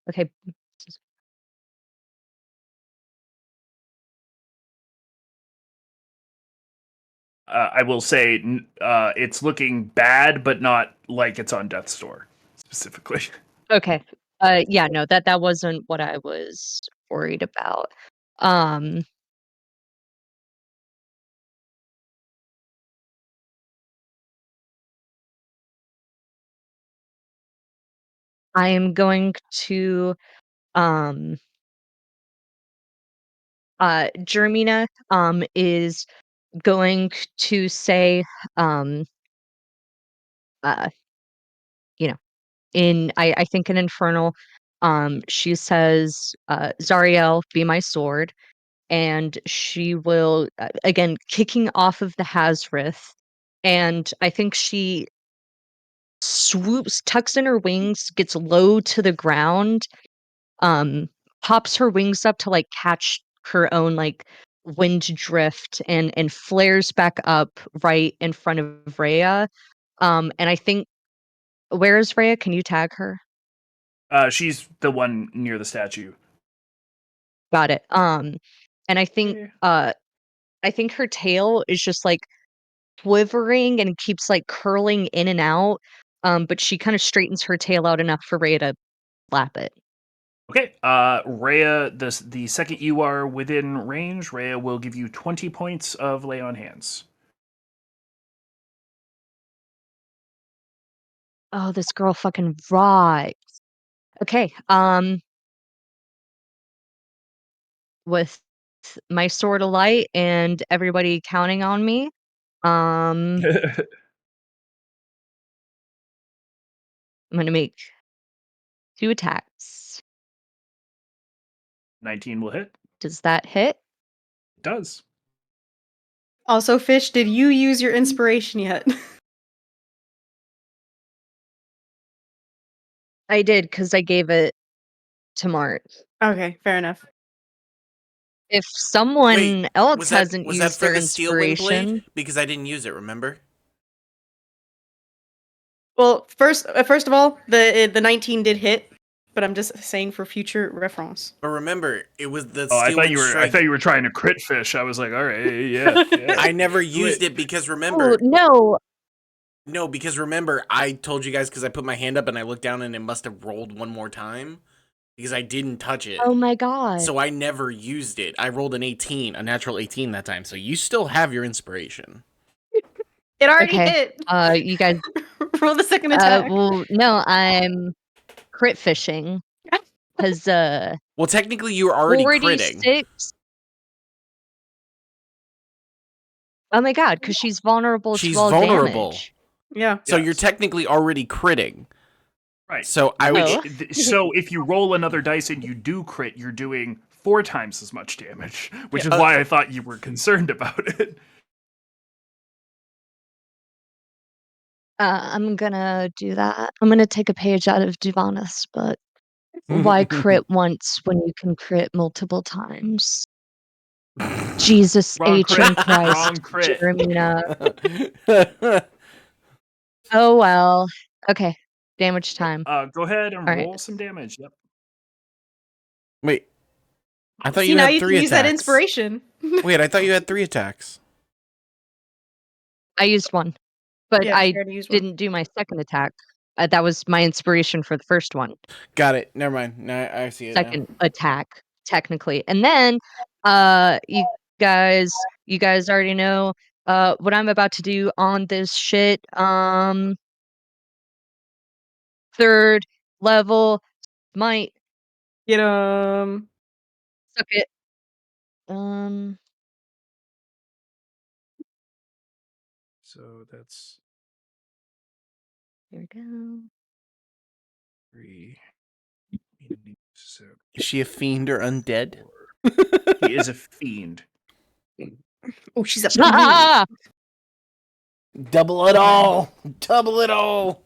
Okay. I will say it's looking bad, but not like it's on death's door specifically. Okay. Yeah, no, that wasn't what I was worried about. Um, I am going to um Jermina is going to say um uh you know in I think in Infernal she says Zariel be my sword, and she will again kicking off of the Hazrith, and I think she swoops, tucks in her wings, gets low to the ground, um, pops her wings up to like catch her own like wind drift, and flares back up right in front of Rhea. And I think where is Rhea? Can you tag her? She's the one near the statue. Got it. And Yeah. I think her tail is just like quivering and keeps like curling in and out. But she kind of straightens her tail out enough for Rhea to lap it. Okay, Rhea, the second you are within range, Rhea will give you 20 points of lay on hands. Oh, this girl fucking rocks. Okay. With my sword of light and everybody counting on me, um, I'm gonna make 2 attacks. 19 will hit. Does that hit? It does. Also, Fish, did you use your inspiration yet? I did because I gave it to Mart. Okay, fair enough. If Wait, someone else was that hasn't was that used for their the steel wind blade? inspiration, Because I didn't use it. Remember? Well, first of all, the 19 did hit, but I'm just saying for future reference. But remember, it was the Oh, I steel thought wind you were. I strike. thought you were trying to crit fish. I was like, all right, yeah, yeah. I never Do used it. it because oh remember, no, no, because remember, I told you guys because I put my hand up and I looked down and it must have rolled one more time because I didn't touch it. oh my god. So I never used it. I rolled an 18, a natural 18 that time. So you still have your inspiration. It already Okay. hit. You guys, Roll the second attack. well, no, I'm crit fishing because Well, technically, you were already critting. 46. Oh my god, because she's vulnerable to She's all vulnerable. damage. Yeah. So you're Yes. technically already critting. Right. So I would. Oh. So if you roll another dice and you do crit, you're doing 4 times as much damage, which is Yeah, why I thought you were concerned about it. I'm gonna do that. I'm gonna take a page out of Divanis, but why crit once when you can crit multiple times? Jesus Wrong H crit. and Christ, Wrong crit. Jeremina. Oh well. Okay, damage time. Go ahead and All right. roll some damage. Yep. Wait, I thought See, you now had you can 3 use that attacks. inspiration. Wait, I thought you had 3 attacks. I used one, but Yeah, she I already used one. didn't do my second attack. That was my inspiration for the first one. Got it. Never mind. Now I see it now. Second attack, technically. And then you guys already know what I'm about to do on this shit. Third level might Get suck it. Um So that's here we go. 3. So Is she a fiend or undead? he is a fiend. Oh, she's a fiend. Ah! Double it all. Double it all.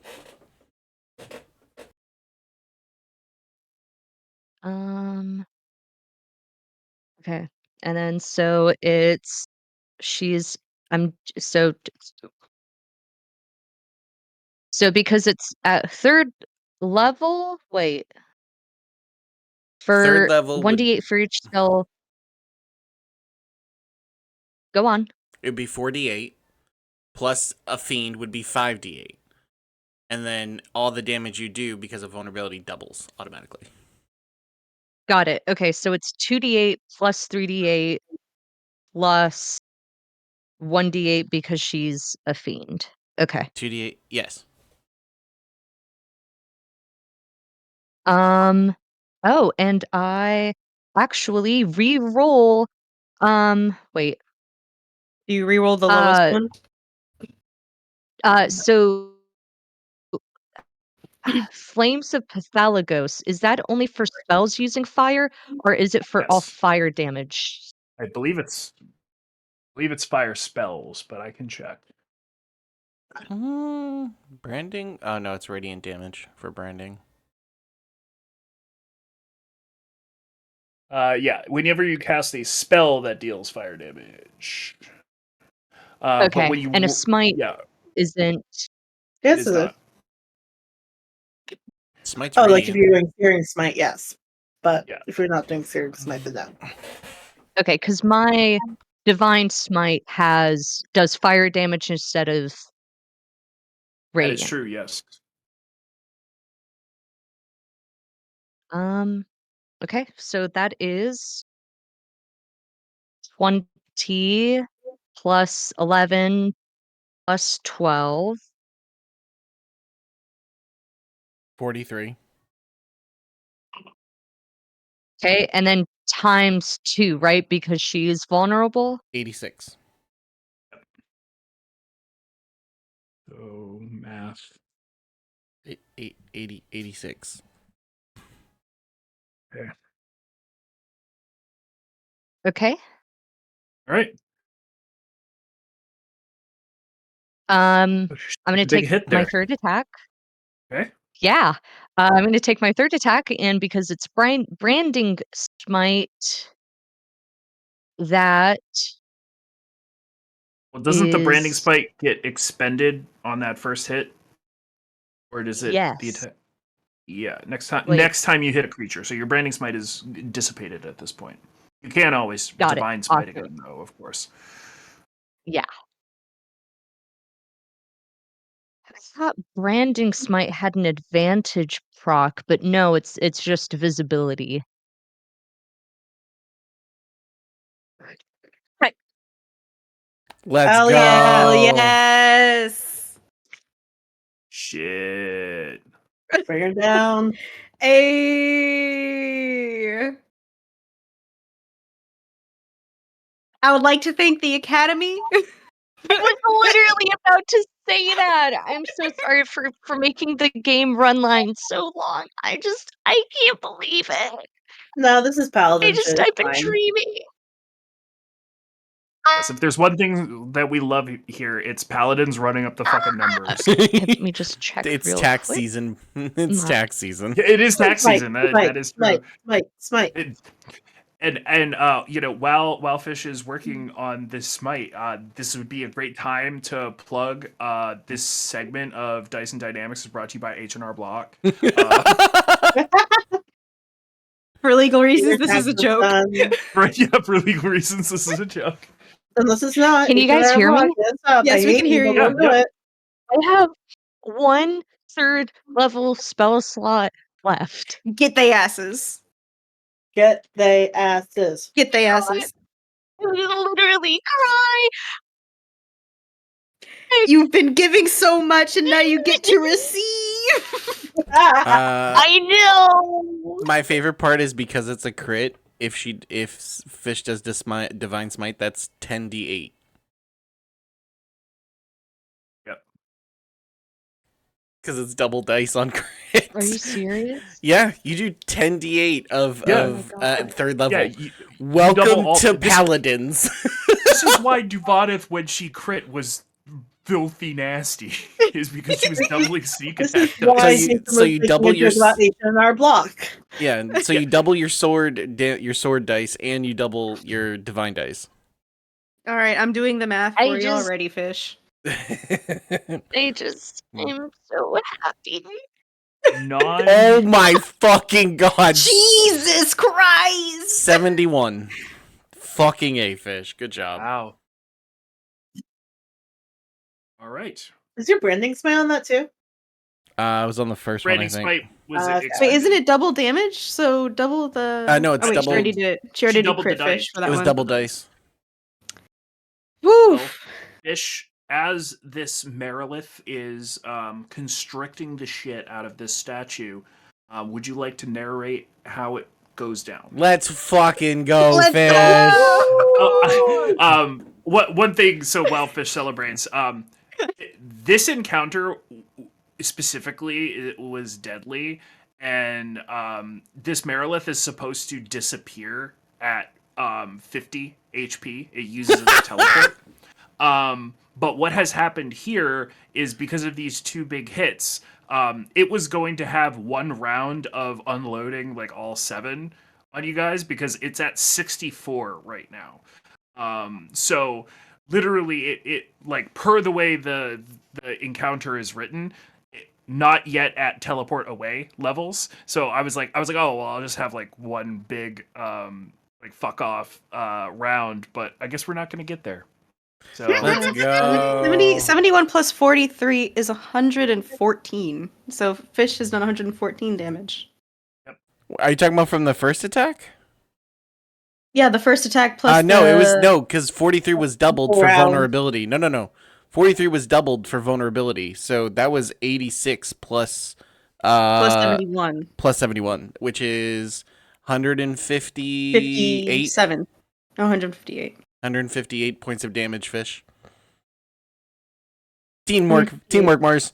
Okay. And then so it's she's I'm so because it's at third level, wait, Third for level would 1d8 for each spell. Go on. it would be 4d8 plus a fiend would be 5d8. And then all the damage you do because of vulnerability doubles automatically. Got it. Okay, so it's 2d8 plus 3d8 plus 1d8 because she's a fiend. Okay. 2d8, yes. Oh, and I actually re-roll wait. Do you reroll the lowest Uh one? so Flames of Pathalagos, is that only for spells using fire or is it for all Yes. fire damage? I believe it's fire spells, but I can check. Branding? Oh no, it's radiant damage for branding. Yeah, whenever you cast a spell that deals fire damage. But Okay, when you and a smite yeah, isn't it Yes, is it is. not. Smite's Oh, like if radiant. you're doing Searing Smite, yes. But Yeah. if you're not doing Searing Smite, then no. okay, because my divine smite does fire damage instead of That is radiant. true, yes. Okay, so that is 20 plus 11 plus 12. 43. Okay, and then times 2, right? Because she is vulnerable. 86. So math. 86. Okay. Okay. All right. I'm gonna Big take hit my there. third attack. Okay. Yeah. I'm gonna take my third attack, and because it's branding smite, that Well, doesn't the branding is spike get expended on that first hit, or does it the yes. attack? Yeah. Wait, Next time you hit a creature, so your branding smite is dissipated at this point. You can always got it. divine smite Awesome. again, though, of course. Yeah. I thought branding smite had an advantage proc, but no, it's just visibility. Right. Let's Hell go. yeah. Hell yes. Shit. Bring her down. A. I would like to thank the Academy. I was literally about to say that. I'm so sorry for making the game run line so long. I can't believe it. No, this is paladin shit. I've It's been fine. dreaming. Yes, if there's one thing that we love here, it's paladins running up the fucking numbers. Let me just check It's real tax quick. season. It's My- tax season. Yeah, it is tax Smite, season. smite, That is true. smite. It- and you know, while Fish is working on this smite, this would be a great time to plug this segment of Dyson Dynamics is brought to you by H&R Block. For legal Your reasons, this is a taxes joke. done. For legal reasons, this is a joke. Unless it's not. Can you guys hear me? It's up. Yes, I we hate can hear but you. we'll do Yeah. it. I have 1/3 level spell slot left. Get they asses. Get they asses. Get they asses. I will literally cry. You've been giving so much and now you get to receive. I know. My favorite part is because it's a crit. If Fish does divine smite, that's 10d8. Yep. Because it's double dice on crits. Are you serious? Yeah, you do 10d8 of Yeah. third level. Yeah, double Welcome all- to this- paladins. This is why Duvanith, when she crit, was filthy nasty. Is because she was doubling sneak This attack. is why you double your about H&R Block. Yeah, so you double your sword dice and you double your divine dice. All right, I'm doing the math I for you just- already, Fish. I'm so happy. Oh my fucking god. Jesus Christ! 71. Fucking A, Fish. Good job. Wow. All right. Is your branding smite on that too? I was on the first Branding one, I think. Smite was Okay. expected. Wait, isn't it double damage? So double the. No, it's oh, wait, double- She already did. She already did doubled the crit dice. Fish for that It was one. double dice. Woo! Well, Fish, as this Merilith is constricting the shit out of this statue, would you like to narrate how it goes down? Let's fucking go, Let's Fish. go! One thing, so while Fish celebrates, this encounter specifically it was deadly, and this Merilith is supposed to disappear at 50 HP. It uses it as a teleport. But what has happened here is because of these two big hits, it was going to have one round of unloading like all 7 on you guys because it's at 64 right now. So literally it like per the way the encounter is written, not yet at teleport away levels. So I was like, oh well, I'll just have like one big like fuck off round, but I guess we're not gonna get there. So Let's go. 71 plus 43 is 114. So Fish has done 114 damage. Are you talking about from the first attack? Yeah, the first attack plus. No, it was because 43 was doubled for Round. vulnerability. No. 43 was doubled for vulnerability. So that was 86 plus plus 71. plus 71, which is 158 57. 158. 158 points of damage, Fish. Teamwork, Mars.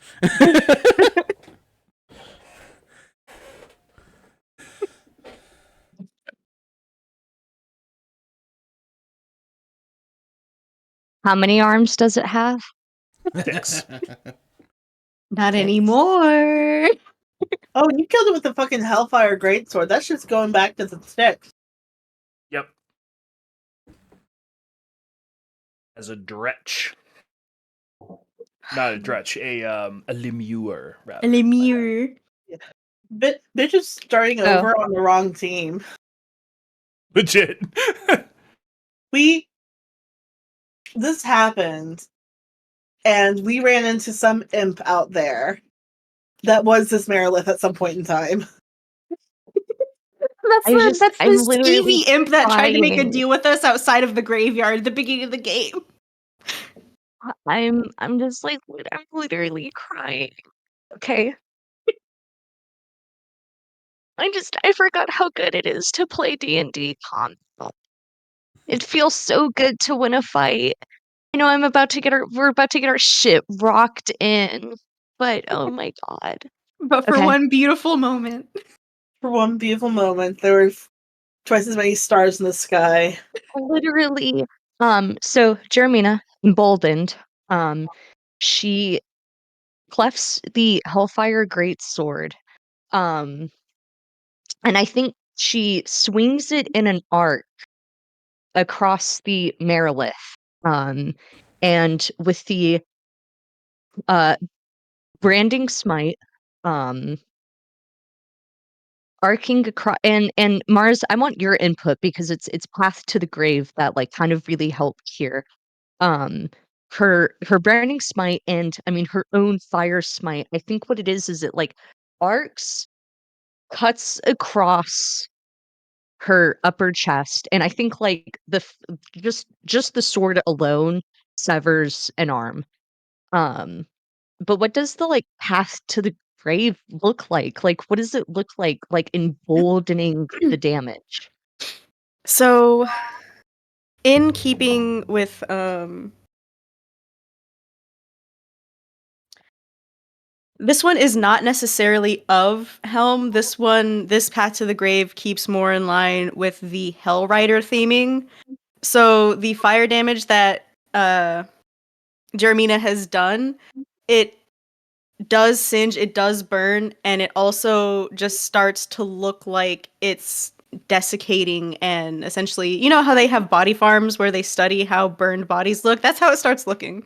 How many arms does it have? 6. Not anymore. Oh, you killed it with the fucking Hellfire Greatsword. That's just going back to the sticks. Yep. As a dretch. Not a dretch, a lemure rather. Lemure. Bitch is starting Oh. over on the wrong team. Legit. This happened, and we ran into some imp out there that was this Merilith at some point in time. That's I'm the literally skeevy imp that tried to make a crying. deal with us outside of the graveyard at the beginning of the game. I'm just like I'm literally crying. Okay. I forgot how good it is to play D&D console. It feels so good to win a fight. I know we're about to get our shit rocked in. But oh my god. But for Okay. one beautiful moment. For one beautiful moment, there was twice as many stars in the sky. Literally. So Jeremina, emboldened, she clefts the Hellfire Greatsword. Um, and I think she swings it in an arc across the Marilith. Um, and with the uh branding smite, um, arcing across, and Mars, I want your input because it's Path to the Grave that like kind of really helped here. Um, her branding smite, and I mean her own fire smite. I think what it is it like arcs, cuts across her upper chest, and I think like just the sword alone severs an arm. Um, but what does the like path to the grave look like? Like what does it look like emboldening the damage? So, in keeping with this one is not necessarily of Helm. This Path to the Grave keeps more in line with the Hell Rider theming. So the fire damage that Jeremina has done, it does singe, it does burn, and it also just starts to look like it's desiccating and essentially, you know how they have body farms where they study how burned bodies look? That's how it starts looking.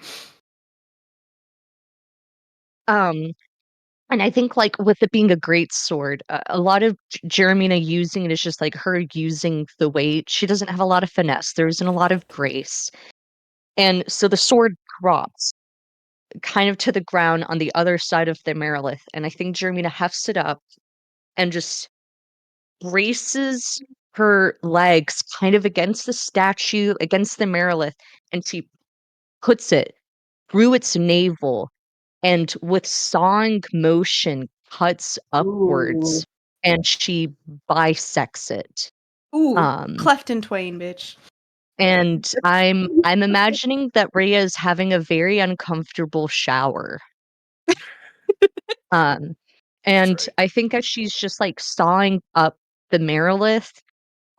Um, and I think like with it being a great sword, a lot of Jeremina using it is just like her using the weight. She doesn't have a lot of finesse. There isn't a lot of grace. And so the sword drops kind of to the ground on the other side of the Marilith. And I think Jeremina hefts it up and just braces her legs kind of against the statue, against the Marilith, and she puts it through its navel and with sawing motion cuts Ooh. upwards and she bisects it. Ooh, Um, cleft in twain, bitch. and I'm imagining that Rhea is having a very uncomfortable shower. Um, That's and right. I think as she's just like sawing up the Marilith,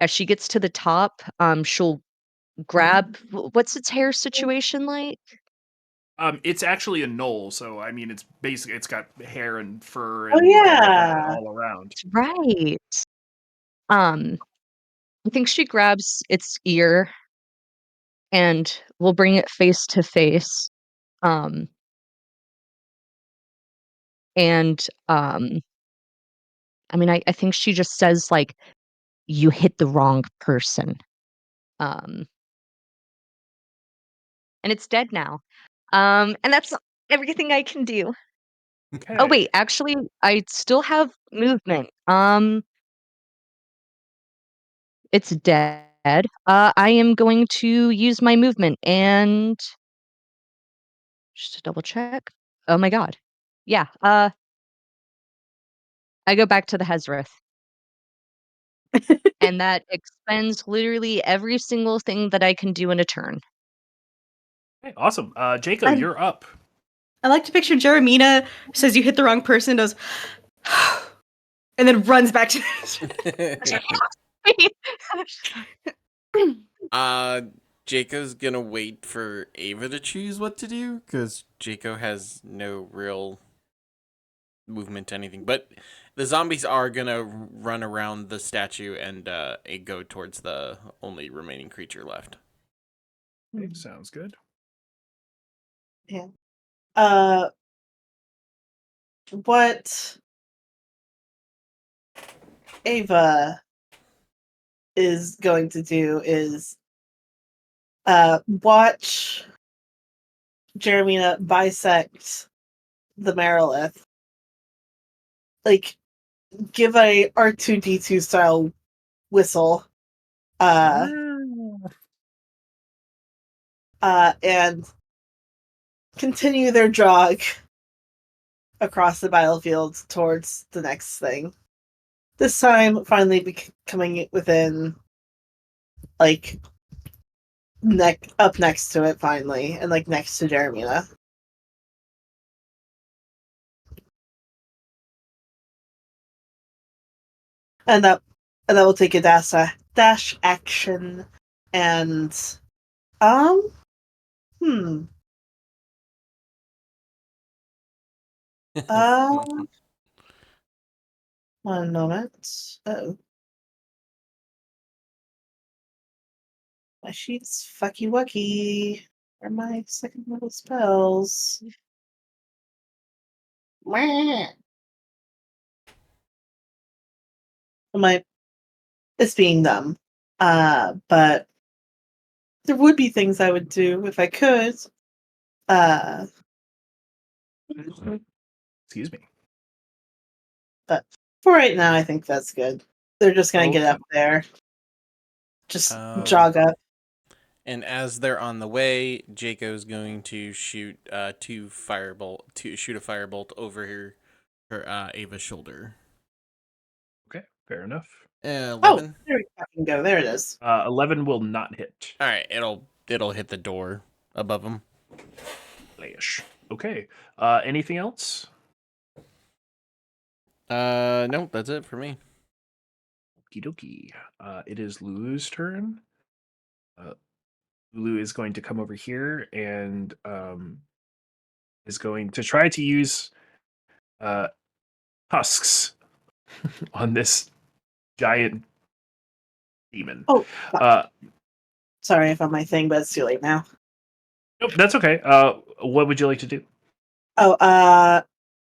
as she gets to the top, she'll grab what's its hair situation like? It's actually a knoll, so I mean, it's basically it's got hair and fur Oh and all of that yeah. all around. Right. Um, I think she grabs its ear and will bring it face to face. Um, and I mean, I think she just says like, "You hit the wrong person," um, and it's dead now. And that's everything I can do. Oh Okay. wait, actually, I still have movement. It's dead. I am going to use my movement and just to double check. Oh my god. Yeah, I go back to the Hezrith. And that expends literally every single thing that I can do in a turn. Okay, awesome. Jaco, I, you're up. I like to picture Jeremina says you hit the wrong person, does and then runs back to uh, Jaco's gonna wait for Ava to choose what to do because Jaco has no real movement to anything. But the zombies are gonna run around the statue and go towards the only remaining creature left. Okay, sounds good. Yeah. Uh, what Ava is going to do is watch Jeremina bisect the Marilith. Like give a R2D2 style whistle. Uh and continue their jog across the battlefield towards the next thing. This time finally coming within like up next to it finally, and like next to Jeremina. And that will take a dash dash action and um hmm uh one moment. Oh, my sheet's fucky wucky. Where are my second level spells? Meh. My it's being dumb. But there would be things I would do if I could. Uh, Excuse me. but for right now, I think that's good. They're just gonna get Okay. up there, just Um, jog up. and as they're on the way, Jaco's going to shoot shoot a firebolt over her Ava's shoulder. Okay, fair enough. Oh, 11. there we fucking go. There it is. 11 will not hit. All right, it'll hit the door above him. Flash. Okay. Anything else? No, that's it for me. Okie dokie. It is Lulu's turn. Lulu is going to come over here and is going to try to use uh, husks on this giant demon. Oh, fuck. Uh, Sorry if I'm my thing, but it's too late now. nope, that's okay. What would you like to do? Oh,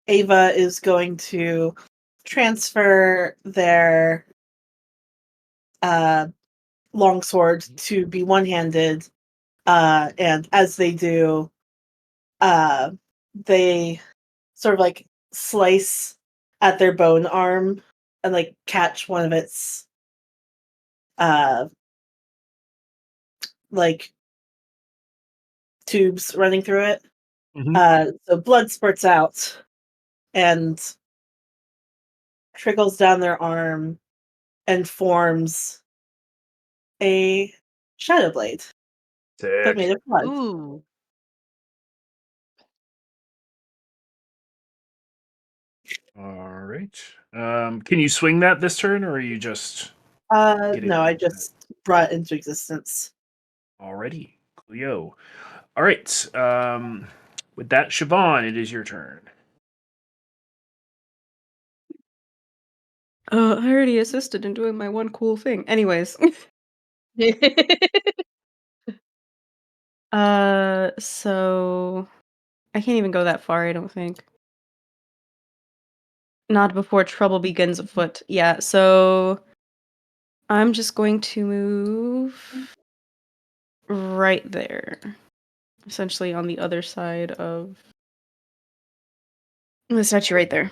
Ava is going to transfer their uh longsword to be one-handed. And as they do, uh, they sort of like slice at their bone arm and like catch one of its uh like tubes running through it. Mhm. So blood spurts out and trickles down their arm and forms a shadow blade, but made Sick. of blood. Ooh. All right. Can you swing that this turn, or are you just getting No, I ready for that? just brought it into existence. Alrighty, Cleo. All right. With that, Siobhan, it is your turn. I already assisted in doing my one cool thing. Anyways. So I can't even go that far, I don't think. Not before trouble begins afoot. Yeah, so I'm just going to move right there. Essentially on the other side of the statue right there.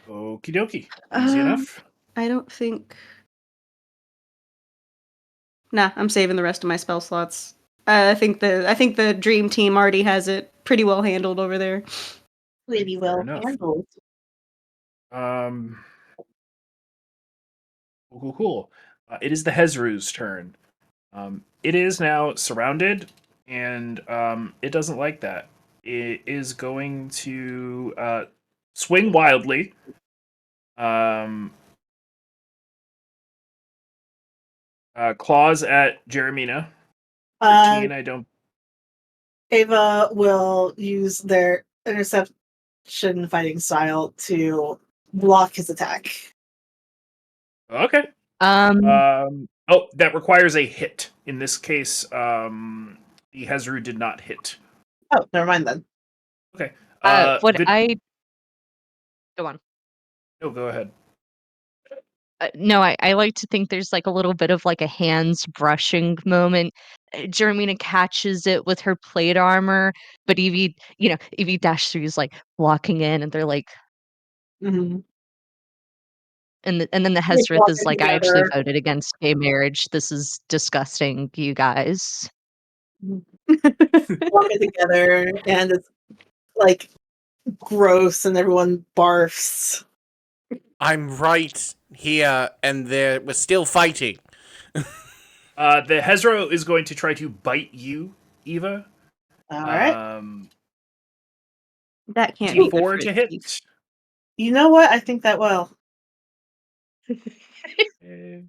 Okie dokie. Easy enough. I don't think. Nah, I'm saving the rest of my spell slots. I think the dream team already has it pretty well handled over there. Pretty Fair well enough. handled. Um, cool. It is the Hezru's turn. It is now surrounded, and it doesn't like that. It is going to swing wildly. Claws at Jeremina. Uh, 13, I don't. Ava will use their interception fighting style to block his attack. Okay. Um, Oh, that requires a hit. In this case, the Hezru did not hit. Oh, never mind then. Okay. what Good. I go on. No, go ahead. No, I like to think there's like a little bit of like a hands brushing moment. Jeremina catches it with her plate armor, but Evie Dash 3 is like walking in, and they're like, Mm-hmm. and then the They Hezrith walk is it like, I actually together. voted against gay marriage. This is disgusting, you guys. Walk it together, and it's like gross, and everyone barfs. I'm right here, and we're still fighting. The Hezro is going to try to bite you, Eva. All right. That can't be good for D4 its to hit. teeth. You know what? I think that will. Okay.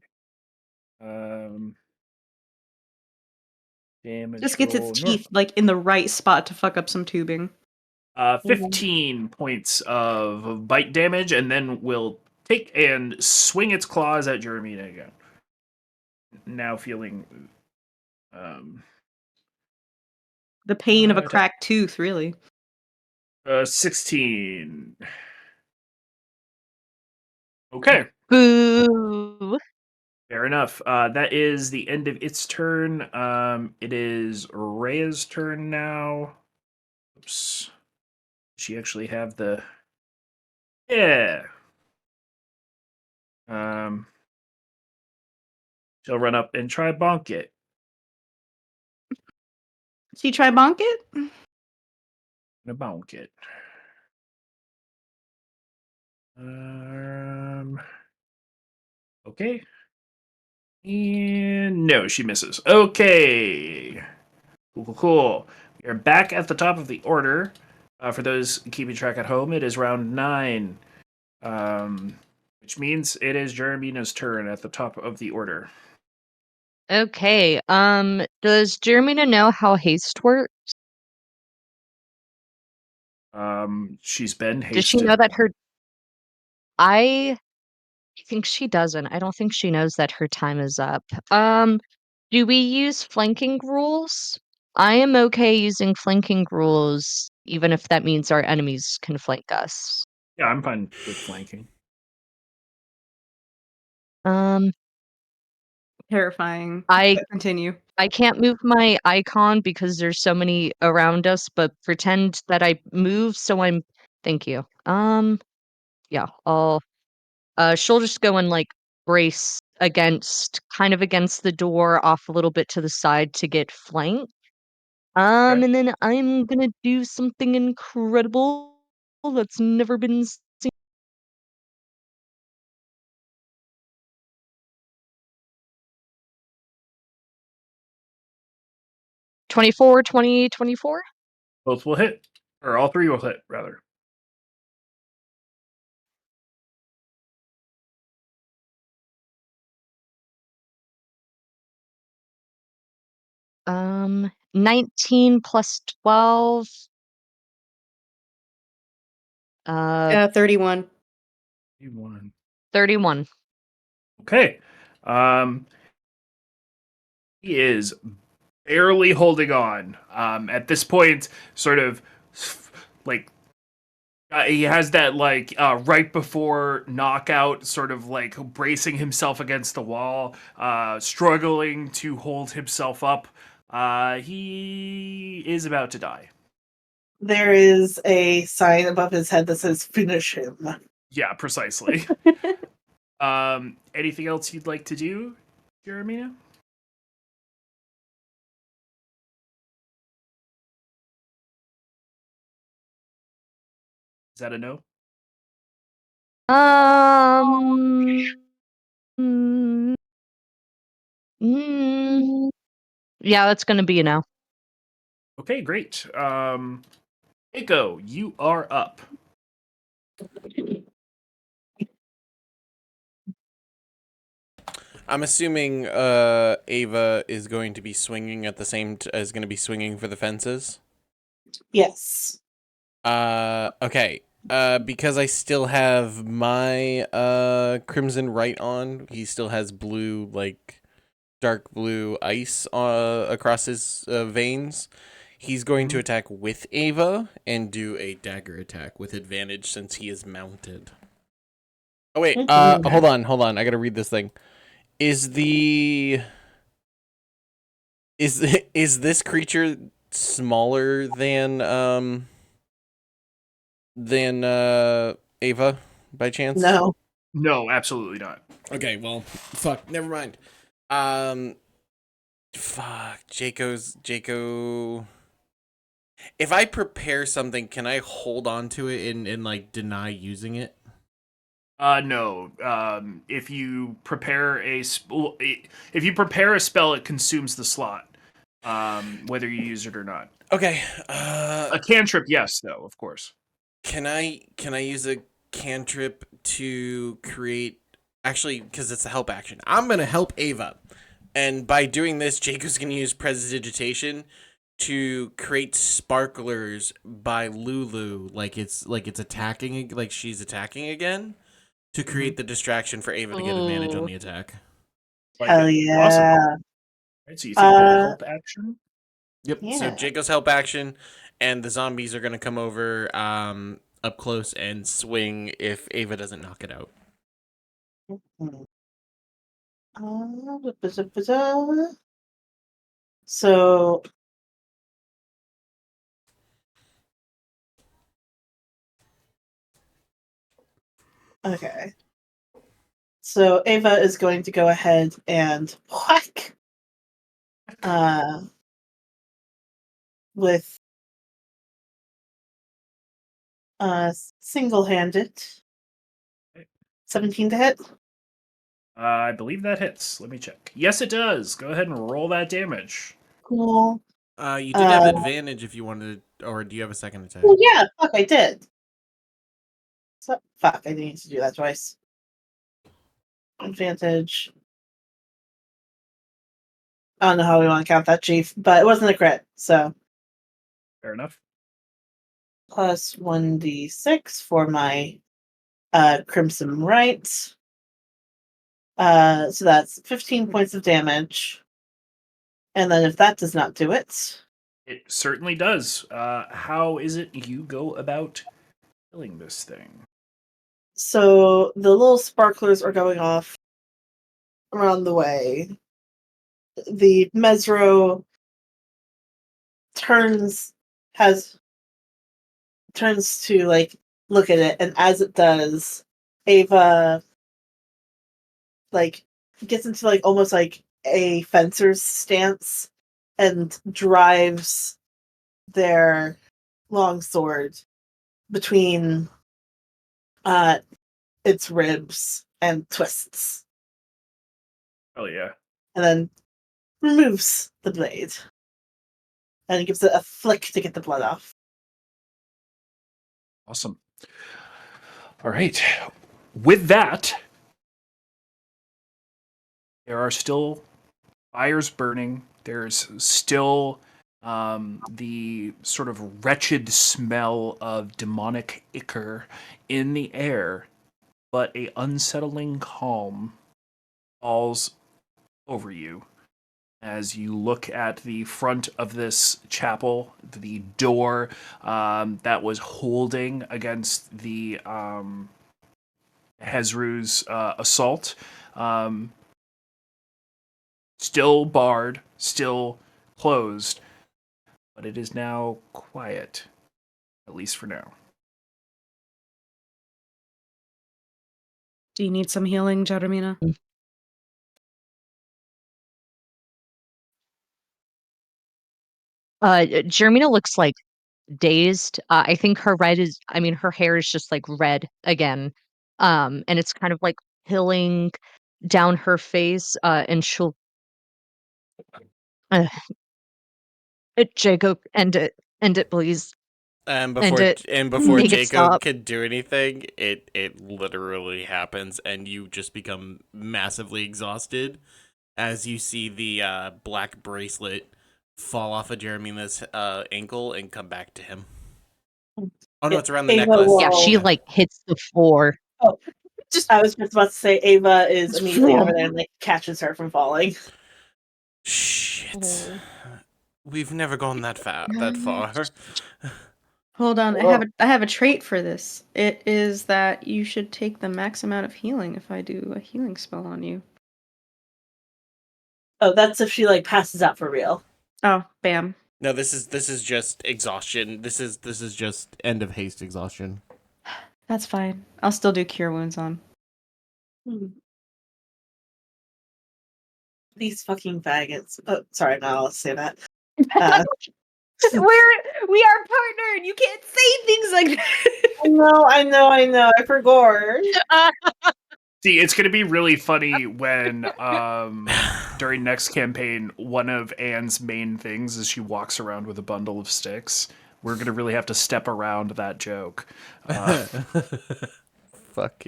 Damage Just gets its roll. teeth like in the right spot to fuck up some tubing. 15 points of bite damage, and then will take and swing its claws at Jeremina again. Now feeling The pain of a cracked tooth, really. 16. Okay. Boo. Fair enough. That is the end of its turn. It is Rhea's turn now. Oops. Does she actually have the... Yeah. She'll run up and try bonk it. She try bonk it? Gonna bonk it. Okay. And no, she misses. Okay. Cool. We are back at the top of the order. For those keeping track at home, it is round 9. Which means it is Jeremina's turn at the top of the order. Okay. Does Jeremina know how haste works? She's been Does she know hasted. that her I think she doesn't. I don't think she knows that her time is up. Do we use flanking rules? I am okay using flanking rules, even if that means our enemies can flank us. Yeah, I'm fine with flanking. Um, Terrifying. I Continue. I can't move my icon because there's so many around us, but pretend that I move, so I'm thank you. Yeah, she'll just go and like brace kind of against the door off a little bit to the side to get flanked. Okay. And then I'm gonna do something incredible that's never been seen. 24, 20, 24? Both will hit. Or all three will hit, rather. Um, 19 plus 12. 31. You won. 31. Okay. He is barely holding on. At this point, sort of like he has that like right before knockout, sort of like bracing himself against the wall, struggling to hold himself up. He is about to die. There is a sign above his head that says "Finish him." Yeah, precisely. Anything else you'd like to do, Jeremina? Is that a no? Um, mm, mm, yeah, that's gonna be a no. Okay, great. Eiko, you are up. I'm assuming Ava is going to be swinging at the same as going to be swinging for the fences. Yes. Okay. Because I still have my crimson right on. He still has blue, like dark blue ice across his veins. He's going to attack with Ava and do a dagger attack with advantage since he is mounted. Oh wait, hold on. I gotta read this thing. Is this creature smaller than Ava by chance? No. No, absolutely not. Okay, well, fuck, never mind. Fuck, Jaco. If I prepare something, can I hold on to it and like deny using it? No. If you prepare a spell, it consumes the slot. Whether you use it or not. Okay. A cantrip, yes, though, of course. Can I use a cantrip to create Actually, because it's a help action, I'm gonna help Ava, and by doing this, Jacob's gonna use prestidigitation to create sparklers by Lulu, like it's attacking, like she's attacking again, to create the distraction for Ava to get advantage on Oh. the attack. Like Hell it. Awesome. yeah. Right, so you take the Uh, help action. Yep. So yeah. Jacob's help action, and the zombies are gonna come over up close and swing if Ava doesn't knock it out. Hmm. Da-da-da-da. So okay. So Ava is going to go ahead and whack uh with single-handed 17 to hit. I believe that hits. Let me check. Yes, it does. Go ahead and roll that damage. Cool. You did have advantage if you wanted, or do you have a second attack? Well, yeah, fuck, I did. So, fuck, I didn't need to do that twice. Advantage. I don't know how we want to count that, Chief, but it wasn't a crit, so Fair enough. plus 1d6 for my Crimson Right. So that's 15 points of damage. And then if that does not do it, It certainly does. How is it you go about killing this thing? so the little sparklers are going off around the way. The Mesro turns to like look at it, and as it does, Ava like gets into like almost like a fencer's stance and drives their longsword between its ribs and twists, Oh yeah. and then removes the blade and gives it a flick to get the blood off. Awesome. All right. With that, there are still fires burning. There's still the sort of wretched smell of demonic ichor in the air, but a unsettling calm falls over you as you look at the front of this chapel, the door that was holding against the Hezru's assault. Still barred, still closed, but it is now quiet, at least for now. Do you need some healing, Jeremina? Jermina looks like dazed. I think her hair is just like red again. And it's kind of like pilling down her face. And she'll, uh, Jacob, end it, please. And End before it. and before Make it Jacob stop. could do anything, it literally happens, and you just become massively exhausted as you see the black bracelet fall off of Jeremy's ankle and come back to him. Oh no, Yeah, it's around the Ava necklace. Yeah, will. she like hits the floor. Oh, I was just about to say Ava is immediately over there and like catches her from falling. Shit. Oh. We've never gone that far. Hold on, Whoa. I have a trait for this. It is that you should take the max amount of healing if I do a healing spell on you. Oh, that's if she like passes out for real. Oh, bam. No, this is just exhaustion. This is just end of haste exhaustion. That's fine. I'll still do cure wounds on. Hmm. These fucking faggots. Oh, sorry, no, I'll say that. We are partnered. You can't say things like that. I know. I forgot. See, it's going to be really funny when, during next campaign, one of Anne's main things is she walks around with a bundle of sticks. We're going to really have to step around that joke. Fuck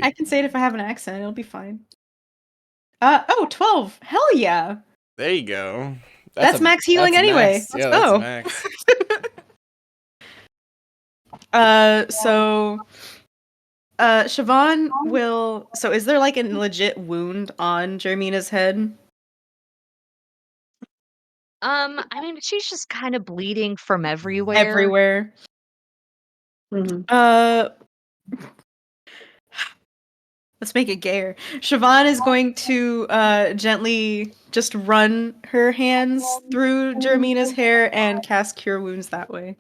I it. can say it if I have an accent. It'll be fine. Oh, 12. Hell yeah. There you go. That's max healing that's anyway. Max. Let's Yeah, that's go. max. So Siobhan will. So, is there like a legit wound on Jermina's head? I mean, she's just kind of bleeding from everywhere. Everywhere. Mhm. Let's make it gayer. Siobhan is going to gently just run her hands through Jermina's hair and cast Cure Wounds that way.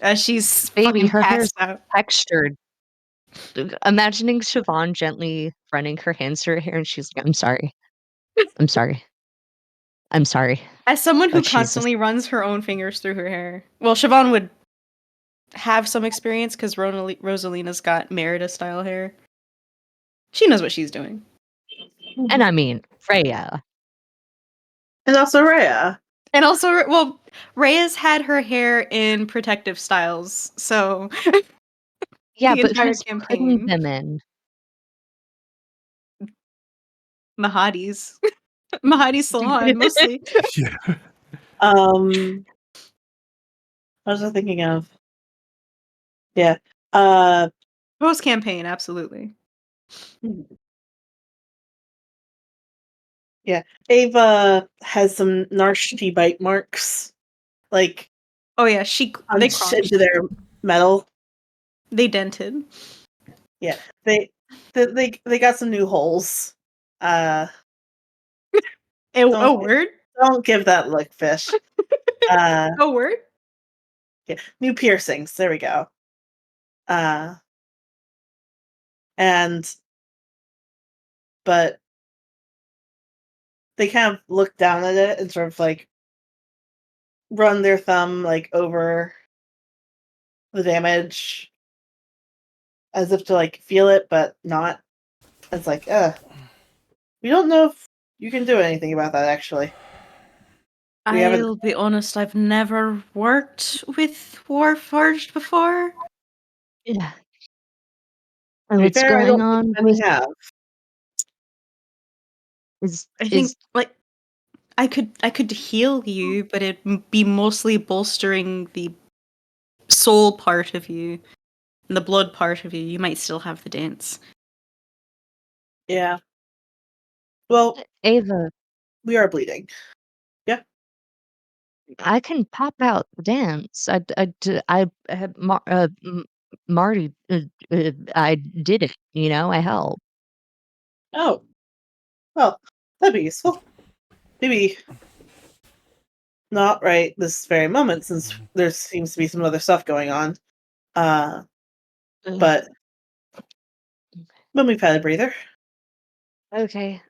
As she's Baby, fucking her hair's passed out. textured. Imagining Siobhan gently running her hands through her hair, and she's like, "I'm sorry. I'm sorry. I'm sorry." As someone Oh, who Jesus. constantly runs her own fingers through her hair, well, Siobhan would have some experience because Rosalina's got Merida style hair. She knows what she's doing. And I mean, Freya. And also Rhea. And also, well, Rhea's had her hair in protective styles, so Yeah, the but entire who's putting campaign, them in? Mahadi's, Mahadi's salon mostly. Yeah. What was I thinking of? Yeah. Uh, Post campaign, absolutely. yeah. Ava has some Narshti bite marks, like Oh yeah, they punched crunched, into their metal. they dented. Yeah. They got some new holes. Oh Don't word, don't give that look, fish. Uh, oh word. yeah. New piercings. There we go. Uh, and but they kind of look down at it and sort of like run their thumb like over the damage as if to like feel it, but not. It's like, we don't know if you can do anything about that actually. We haven't. I'll be honest, I've never worked with Warforged before. Yeah. To be What's fair, I going don't think on many with have. I is think like I could heal you, but it'd be mostly bolstering the soul part of you and the blood part of you. You might still have the dance. Yeah. Well, Ava? we are bleeding. Yeah. I can pop out the dance. I had Marty. I did it. I helped. Oh, well, that'd be useful. Maybe not right this very moment, since there seems to be some other stuff going on. Uh, but when we've had a breather. Okay.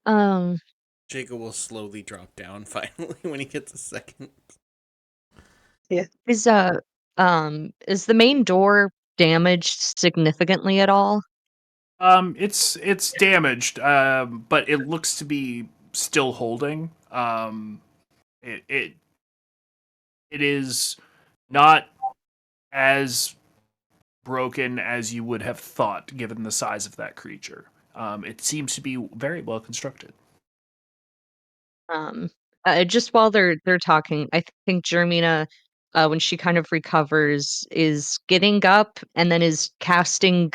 Jacob will slowly drop down finally when he gets a second. Yeah. Is the main door damaged significantly at all? It's damaged, but it looks to be still holding. It is not as broken as you would have thought, given the size of that creature. It seems to be very well constructed. Um, just while they're talking, I think Jermina, when she kind of recovers, is getting up and then is casting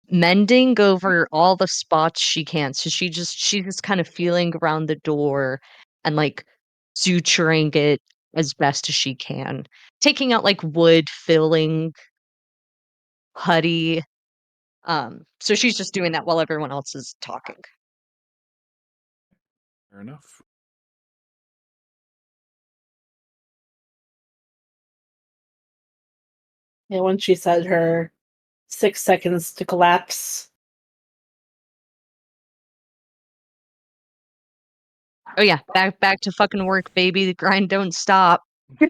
mending over all the spots she can. So she's just kind of feeling around the door and like suturing it as best as she can, taking out like wood filling putty. So she's just doing that while everyone else is talking. Fair enough. Yeah, once she said her 6 seconds to collapse. Oh yeah, back to fucking work, baby. The grind don't stop. She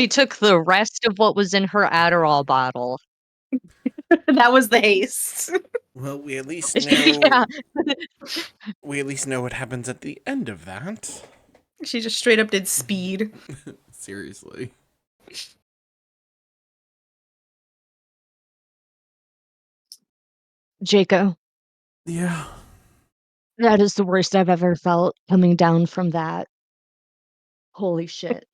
Well, took the rest of what was in her Adderall bottle. That was the haste. well, we at least know Yeah. what happens at the end of that. She just straight up did speed. Seriously. Jaco, Yeah. That is the worst I've ever felt coming down from that. Holy shit.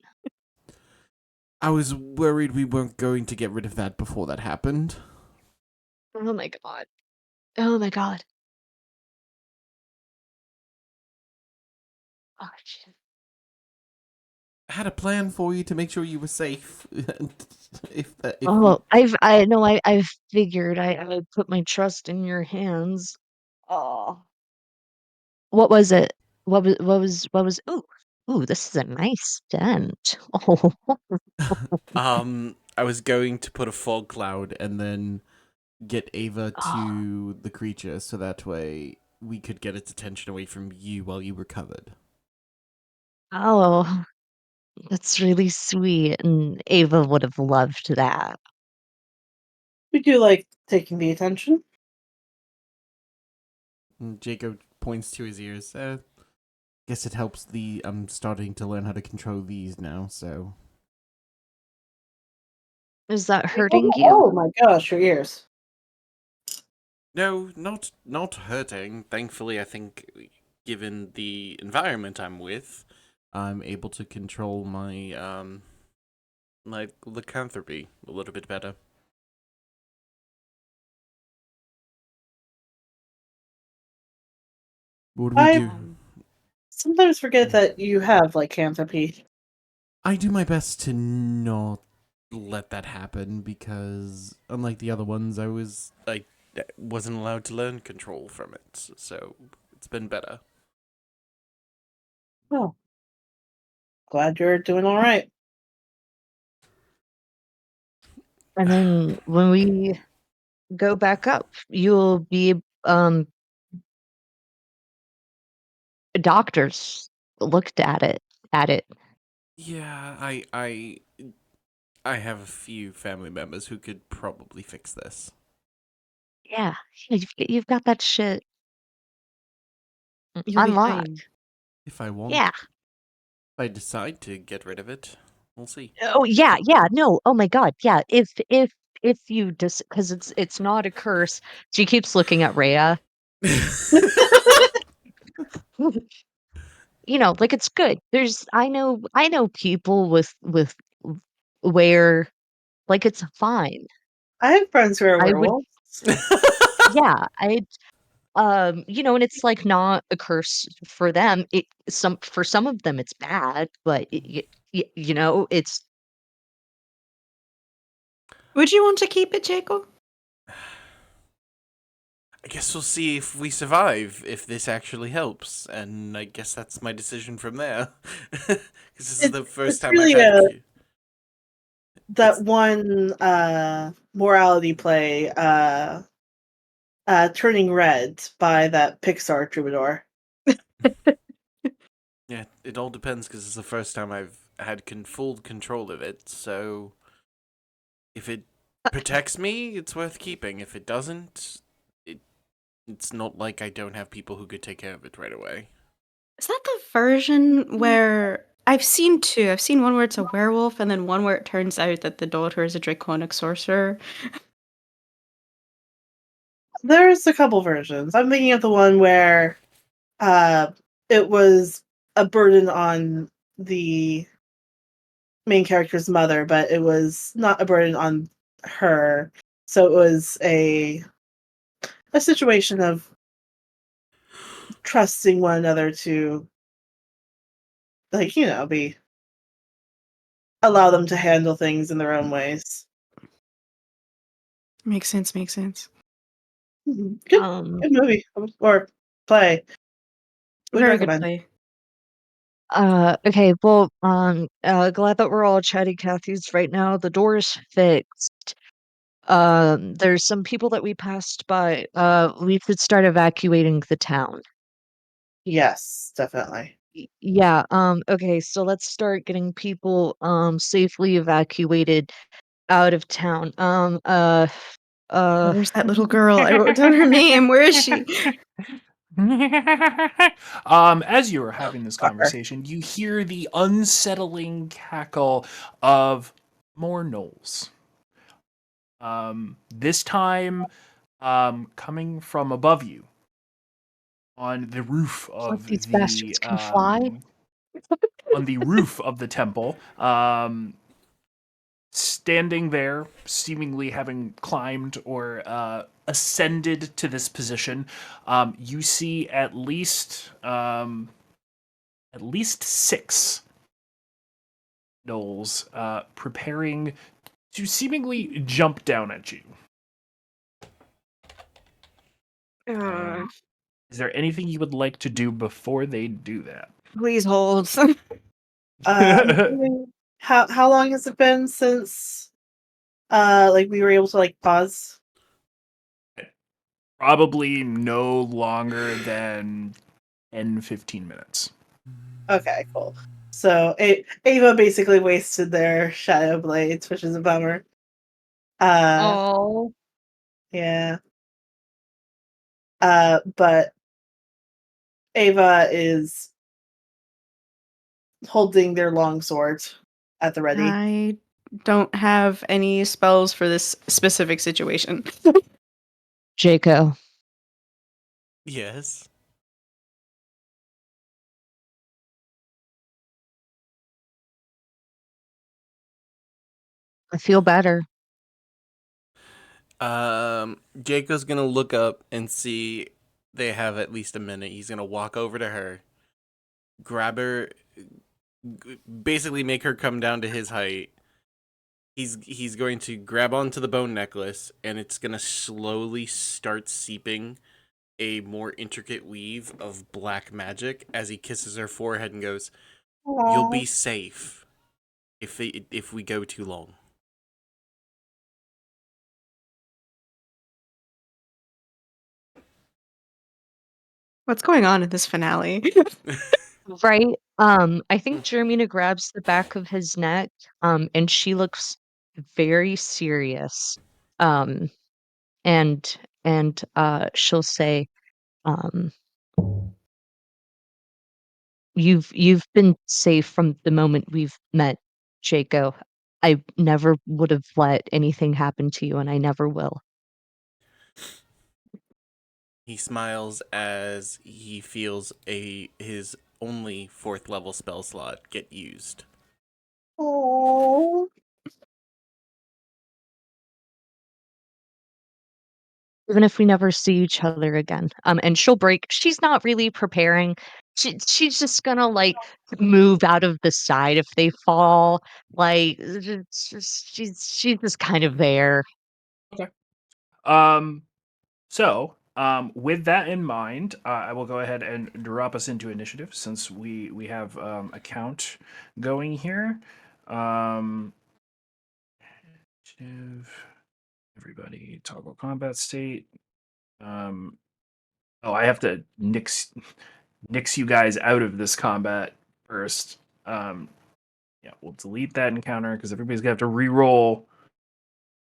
I was worried we weren't going to get rid of that before that happened. Oh my god. Oh my god. Oh shit. I had a plan for you to make sure you were safe. if we Oh, I know I figured I put my trust in your hands. Oh. What was it? What was ooh. Ooh, this is a nice dent. Oh. I was going to put a fog cloud and then get Ava Oh. to the creature so that way we could get its attention away from you while you recovered. Oh, that's really sweet, and Ava would have loved that. We do like taking the attention. And Jacob points to his ears. Guess it helps I'm starting to learn how to control these now, so. Is that Like, oh, hurting you? oh my gosh, your ears. No, not hurting. Thankfully, I think given the environment I'm with, I'm able to control my lycanthropy a little bit better. What do we I do? sometimes forget that you have lycanthropy. I do my best to not let that happen because, unlike the other ones, I wasn't allowed to learn control from it, so it's been better. Oh, glad you're doing all right. And then when we go back up, you'll be doctors looked at it. Yeah, I have a few family members who could probably fix this Yeah, you've got that shit You'll be unlocked. fine. if I want. Yeah. If I decide to get rid of it, we'll see. Oh yeah, yeah. No. Oh my God. Yeah. If you just because it's not a curse. She keeps looking at Rhea. Like it's good. I know people with where like it's fine. I have friends who are I would werewolves. yeah, and it's like not a curse for them. For some of them it's bad, but it's Would you want to keep it, Jacob? I guess we'll see if we survive, if this actually helps, and I guess that's my decision from there. Because this is the first It's time I've really had. that It's one morality play, Turning Red by that Pixar troubadour. yeah, it all depends because it's the first time I've had full control of it. So if it protects me, it's worth keeping. If it doesn't, it's not like I don't have people who could take care of it right away. Is that the version where I've seen two? I've seen one where it's a werewolf, and then one where it turns out that the daughter is a draconic sorcerer. There's a couple versions. I'm thinking of the one where uh, it was a burden on the main character's mother, but it was not a burden on her. So it was a situation of trusting one another to, like, be allow them to handle things in their own ways. Makes sense. Makes sense. Good, um good movie or play. Would Very good recommend. play. okay, well, glad that we're all chatty Cathy's right now. The door's fixed. There's some people that we passed by. We could start evacuating the town. Yes, definitely. Yeah, okay, so let's start getting people safely evacuated out of town. Oh, Uh there's that little girl. I wrote down her name. Where is she? As you are having this conversation, you hear the unsettling cackle of more gnolls. This time, coming from above you. on the roof Like of these the bastards can fly. on the roof of the temple, standing there, seemingly having climbed or ascended to this position, you see at least six gnolls preparing to seemingly jump down at you. Is there anything you would like to do before they do that? Please hold. I'm assuming- how long has it been since like we were able to like pause? Probably no longer than 10, 15 minutes. Okay, cool. So Ava basically wasted their shadow blades, which is a bummer. Oh, Yeah. But Ava is holding their long swords at the ready. I don't have any spells for this specific situation. Jaco. Yes. I feel better. Jacob's gonna look up and see they have at least a minute. He's gonna walk over to her, grab her, basically make her come down to his height. He's going to grab onto the bone necklace, and it's gonna slowly start seeping a more intricate weave of black magic as he kisses her forehead and goes, "You'll be safe if we go too long." What's going on in this finale? Right? I think Jeremina grabs the back of his neck, and she looks very serious. Um, and she'll say, um, you've been safe from the moment we've met, Jaco. I never would have let anything happen to you, and I never will. He smiles as he feels his only 4th level spell slot get used. Oh. Even if we never see each other again. And she'll break. She's not really preparing. She's just gonna like move out of the side if they fall. Like she's just kind of there. Okay. With that in mind, I will go ahead and drop us into initiative since we have a count going here. Initiative. Everybody, toggle combat state. I have to nix you guys out of this combat first. Yeah, we'll delete that encounter because everybody's gonna have to re-roll.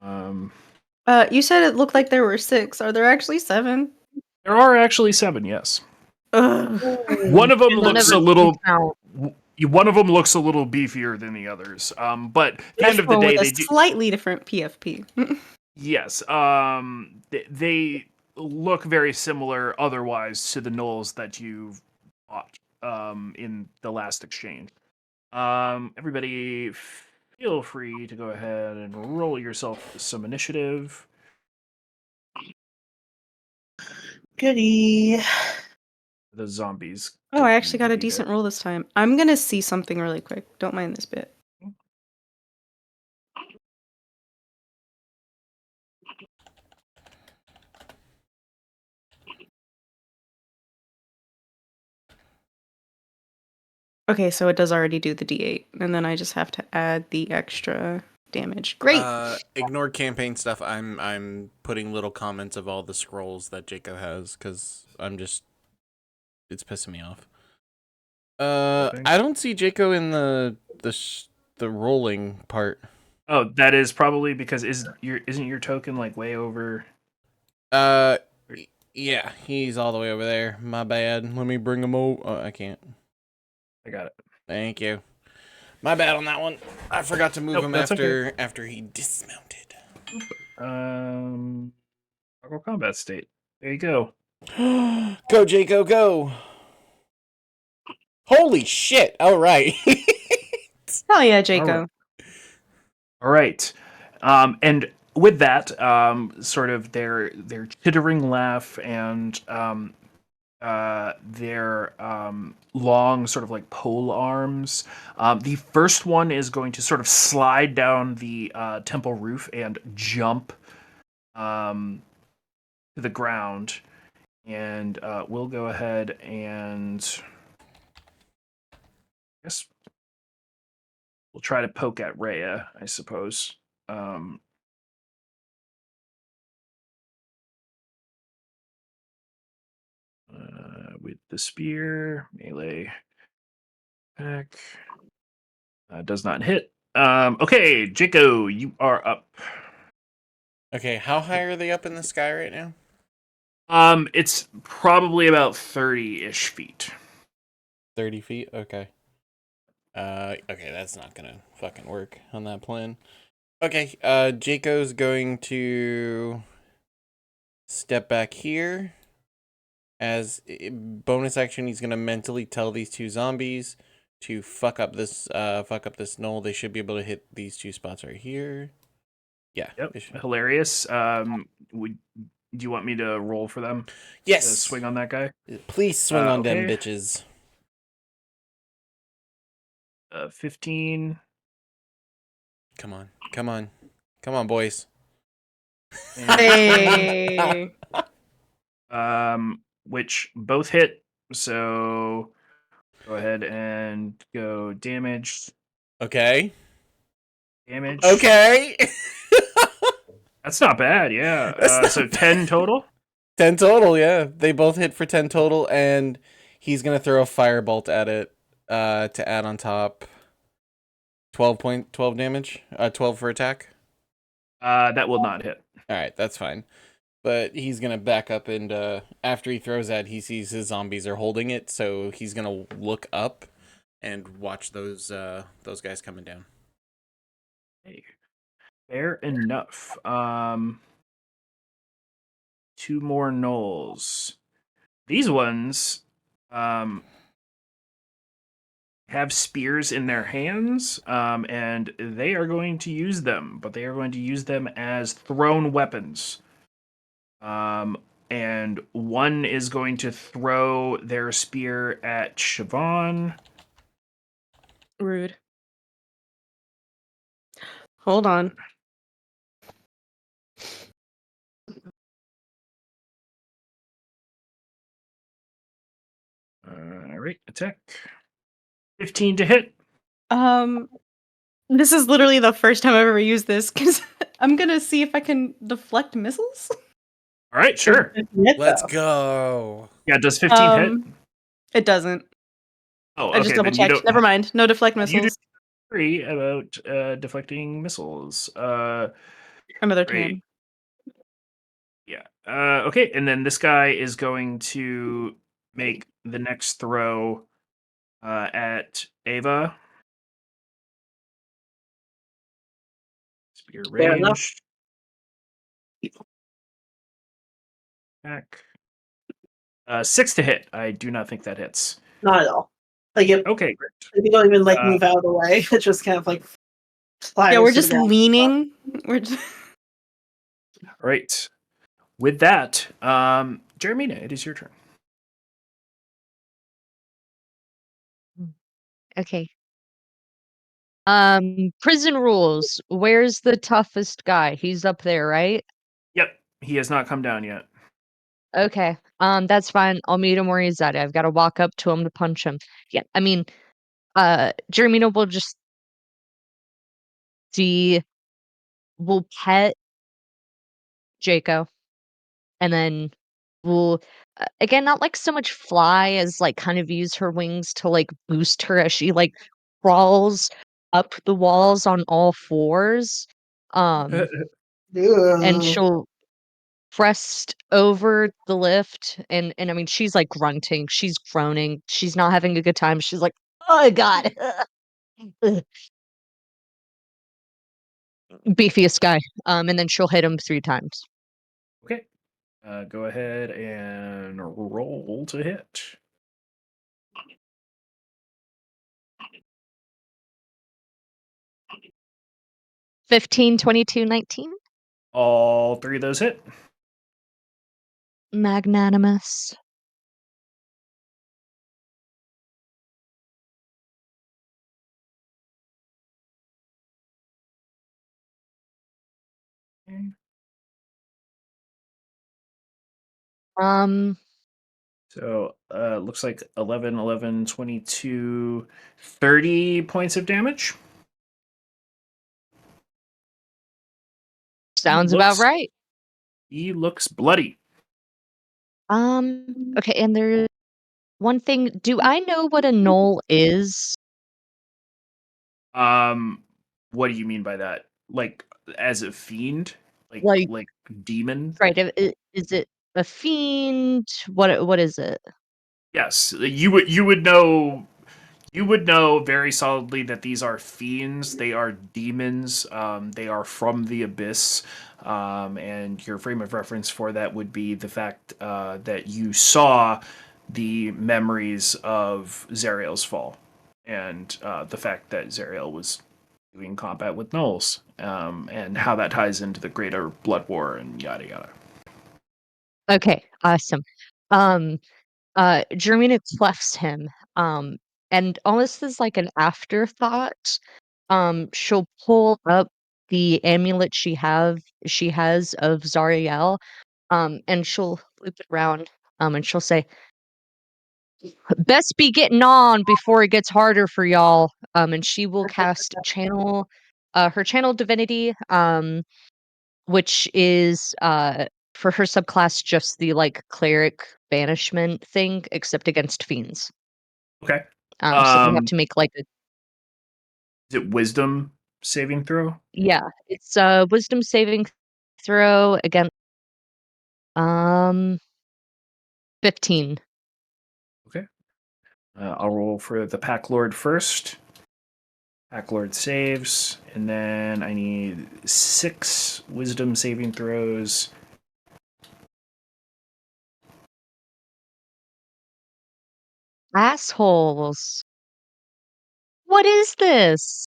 You said it looked like there were 6. Are there actually 7? There are actually 7, yes. Ugh. One of them None of looks a us can little. count. One of them looks a little beefier than the others. But at the end of the One day, with a they do. slightly different PFP. Yes. They look very similar otherwise to the gnolls that you've fought in the last exchange. Everybody, feel free to go ahead and roll yourself some initiative. Goody. The zombies. Oh, don't I need actually got to a be decent there. roll this time. I'm gonna see something really quick. Don't mind this bit. Okay, so it does already do the D8, and then I just have to add the extra damage. Great. Ignore campaign stuff. I'm putting little comments of all the scrolls that Jaco has because it's pissing me off. I don't see Jaco in the rolling part. Oh, that is probably because isn't your token like way over? Uh, yeah, he's all the way over there. My bad. Let me bring him over. I can't. I got it. Thank you. My bad on that one. I forgot to move Nope, him that's okay. after he dismounted. Toggle combat state. There you go. Go, Jaco, go! Holy shit! All right. Hell yeah, All Jaco. right. All right. And with that, sort of their chittering laugh and their long, sort of like pole arms. The first one is going to sort of slide down the temple roof and jump to the ground. And we'll go ahead and I guess we'll try to poke at Rhea, I suppose. Um, with the spear, melee attack. Does not hit. Okay, Jaco, you are up. Okay, how high are they up in the sky right now? It's probably about 30-ish feet. 30 feet? Okay. Okay, that's not gonna fucking work on that plan. Okay, Jaco's going to step back here. As bonus action, he's gonna mentally tell these two zombies to fuck up this knoll. They should be able to hit these two spots right here. Yeah. Yep, they should. hilarious. Do you want me to roll for them to Yes. swing on that guy? Please swing on them Okay. bitches. 15. Come on, come on, come on, boys. And Hey. which both hit. So go ahead and go damage. Okay. Damage. Okay. That's not bad, yeah. That's not So bad. 10 total? 10 total, yeah. They both hit for 10 total, and he's gonna throw a firebolt at it to add on top 12 damage. 12 for attack. That will not hit. Alright, that's fine. But he's gonna back up, and after he throws that, he sees his zombies are holding it, so he's gonna look up and watch those guys coming down. Hey, fair enough. Two more gnolls. These ones have spears in their hands, and they are going to use them, but they are going to use them as thrown weapons. And one is going to throw their spear at Siobhan. Rude. Hold on. All right, attack. 15 to hit. This is literally the first time I've ever used this because I'm gonna see if I can deflect missiles. All right, sure. Let's go. Yeah, does 15 hit? It doesn't. Oh, I just okay. double Then you checked. don't. Never mind. No deflect You missiles. didn't worry about deflecting missiles. Another Great. 10. Yeah. Okay, and then this guy is going to make the next throw at Ava. Spear Fair enough. range. Attack. 6 to hit. I do not think that hits. Not at all. Like it, Okay, great. you don't even like Uh, move out of the way. It just kind of like flies. Yeah, we're to the just ground. leaning. We're just... All right. With that, Jeremina, it is your turn. Okay. Prison rules. Where's the toughest guy? He's up there, right? Yep, he has not come down yet. Okay. That's fine. I'll meet him where he's at. I've got to walk up to him to punch him. Yeah, I mean, Jeremina will just see, we'll pet Jaco, and then we'll, again, not like so much fly as like kind of use her wings to like boost her as she like crawls up the walls on all fours. And Ew. she'll pressed over the lift, and I mean she's like grunting, she's groaning, she's not having a good time. She's like, oh god. Beefiest guy. And then she'll hit him 3 times. Okay. Go ahead and roll to hit. 15, 22, 19. All three of those hit. Magnanimous. Okay. Um, So looks like 11, 11, 22, 30 points of damage. He sounds about looks right. he looks bloody. Okay, and there's one thing. Do I know what a knoll is? Um, what do you mean by that? Like as a fiend? Like, Like demon? right, is it a fiend? What is it? Yes, you would know very solidly that these are fiends. They are demons. They are from the abyss. And your frame of reference for that would be the fact that you saw the memories of Zariel's fall, and the fact that Zariel was doing combat with gnolls, and how that ties into the greater blood war and yada yada. Okay, awesome. Um, Germina clefs him, and almost as like an afterthought, she'll pull up the amulet she has of Zariel, and she'll loop it around, and she'll say, "Best be getting on before it gets harder for y'all." And she will cast her channel divinity, which is for her subclass just the like cleric banishment thing, except against fiends. Okay. So they have Um, to make like a is it wisdom saving throw? yeah, it's a wisdom saving throw against 15. Okay. I'll roll for the Pack Lord first. Pack Lord saves, and then I need 6 wisdom saving throws. Assholes. What is this?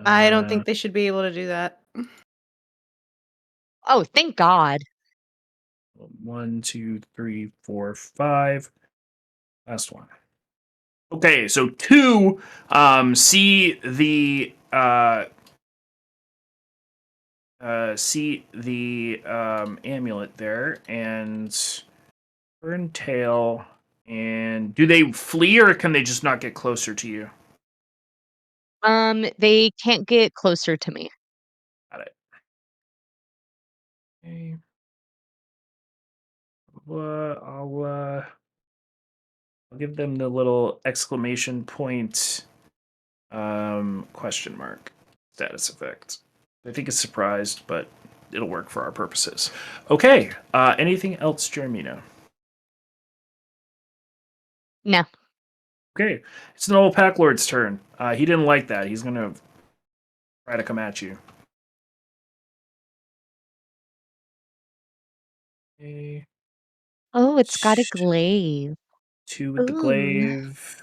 I don't Uh, think they should be able to do that. Oh, thank God. 1, 2, 3, 4, 5. Last one. Okay, so 2 see the amulet there and turn tail. And do they flee or can they just not get closer to you? They can't get closer to me. Got it. Okay. I'll give them the little exclamation point question mark status effect. I think it's surprised, but it'll work for our purposes. Okay. Anything else, Jeremina? No. Okay. It's an old Pack Lord's turn. He didn't like that. He's gonna try to come at you. Okay. Oh, it's got a glaive. 2 with the Ooh. glaive.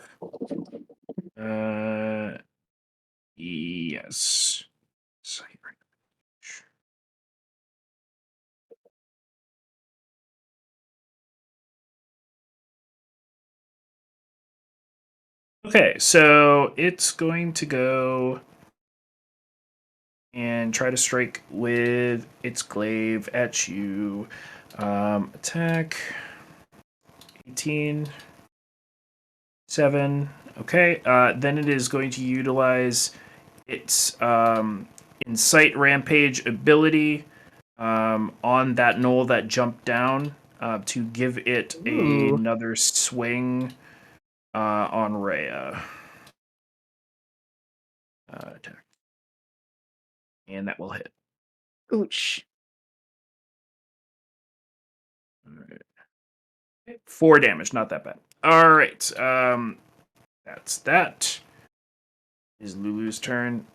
Uh, yes. So okay, so it's going to go and try to strike with its glaive at you. Attack 18, 7. Okay, then it is going to utilize its Incite Rampage ability on that knoll that jumped down to give it Ooh. another swing on Rhea. Attack. And that will hit. Ooch. All right. 4 damage, not that bad. All right. That's that. Is Lulu's turn.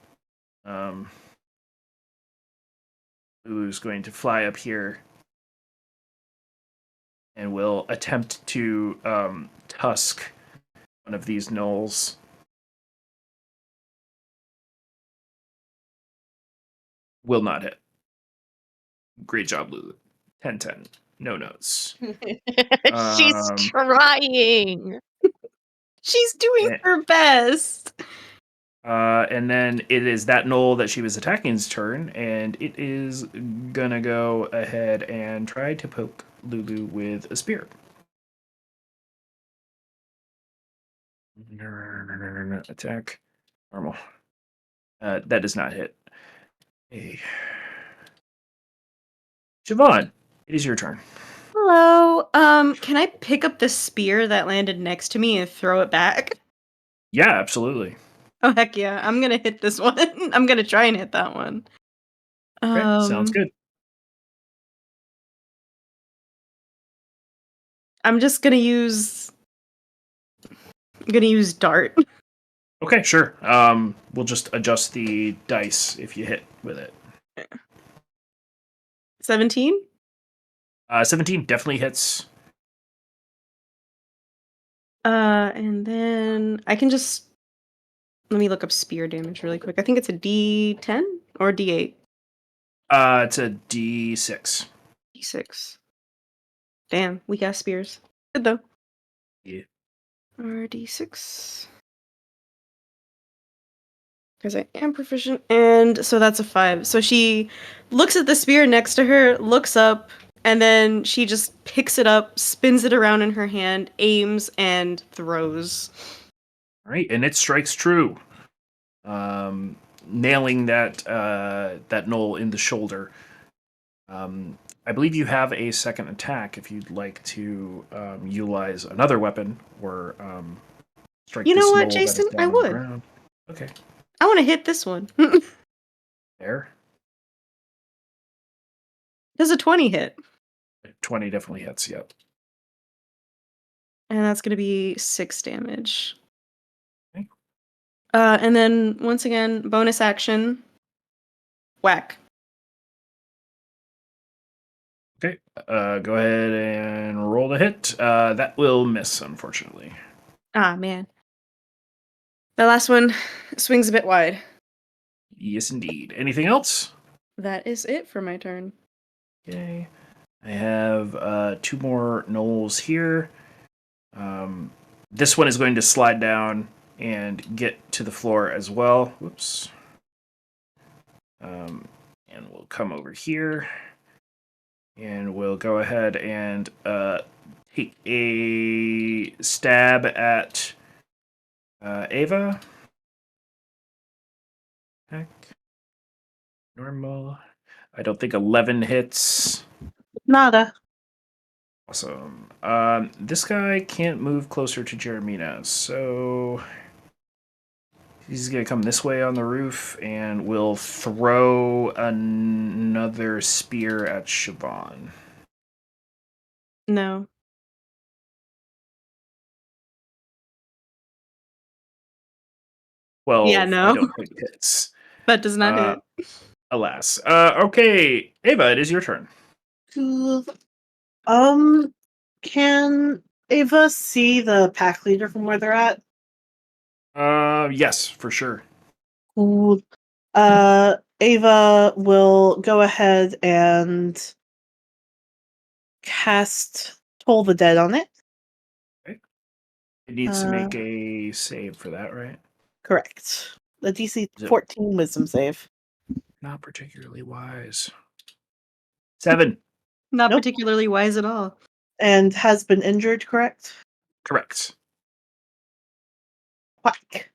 Um, Lulu's going to fly up here and will attempt to tusk one of these gnolls. Will not hit. Great job, Lulu. 10-10. No notes. She's Um, trying. She's doing Eh. her best. And then it is that gnoll that she was attacking's turn, and it is gonna go ahead and try to poke Lulu with a spear. Attack. Normal. That does not hit. Hey. Siobhan, it is your turn. Hello. Can I pick up the spear that landed next to me and throw it back? Yeah, absolutely. Oh heck yeah. I'm gonna hit this one. I'm gonna try and hit that one. Okay, sounds good. I'm just gonna use dart. Okay, sure. We'll just adjust the dice if you hit with it. 17? 17 definitely hits. And then I can just let me look up spear damage really quick. I think it's a D10 or D8. It's a D6. D6. Damn, we got spears. Good though. Yeah. Or D6. Because I am proficient. And so that's a 5. So she looks at the spear next to her, looks up, and then she just picks it up, spins it around in her hand, aims, and throws. All right, and it strikes true, nailing that that gnoll in the shoulder. I believe you have a second attack if you'd like to utilize another weapon or strike You know this what, gnoll that is Jason? I down on the would. ground. Okay, I want to hit this one. there. Does a 20 hit? 20 definitely hits. Yep. And that's going to be 6 damage. Okay. And then, once again, bonus action. Whack. Okay. Go ahead and roll the hit. That will miss, unfortunately. Ah, man. The last one swings a bit wide. Yes, indeed. Anything else? That is it for my turn. Okay. I have 2 more gnolls here. This one is going to slide down and get to the floor as well. Whoops. And we'll come over here. And we'll go ahead and take a stab at Ava. Heck. Normal. I don't think 11 hits. Nada. Awesome. This guy can't move closer to Jeremina, so he's gonna come this way on the roof, and we'll throw another spear at Siobhan. No. Yeah, 12, I no. don't think hits. That does not Uh, hit. Alas. Okay, Ava, it is your turn. Cool. Can Ava see the pack leader from where they're at? Yes, for sure. Cool. Ava will go ahead and cast Toll the Dead on it. It needs to make a save for that, right? Correct. The DC Is it- 14 Wisdom save. Not particularly wise. 7. Not Nope. particularly wise at all. And has been injured, correct? Correct. Whack.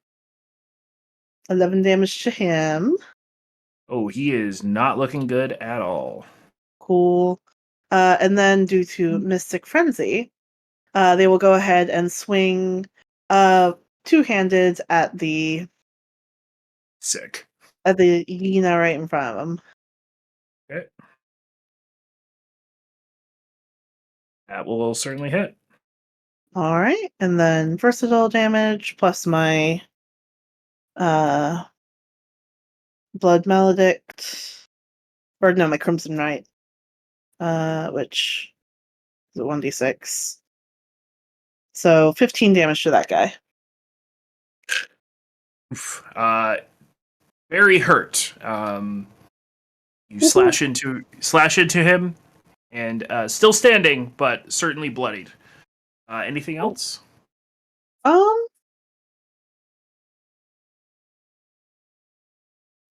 11 damage to him. Oh, he is not looking good at all. Cool. And then due to Mystic Frenzy, they will go ahead and swing two-handed at the Sick. Yena right in front of him. Okay. That will certainly hit. All right, and then versatile damage plus my blood maledict. Or no, my Crimson Knight. Which is a 1d6. So 15 damage to that guy. Oof. Very hurt. You slash into him, and still standing, but certainly bloodied. Anything else? Um.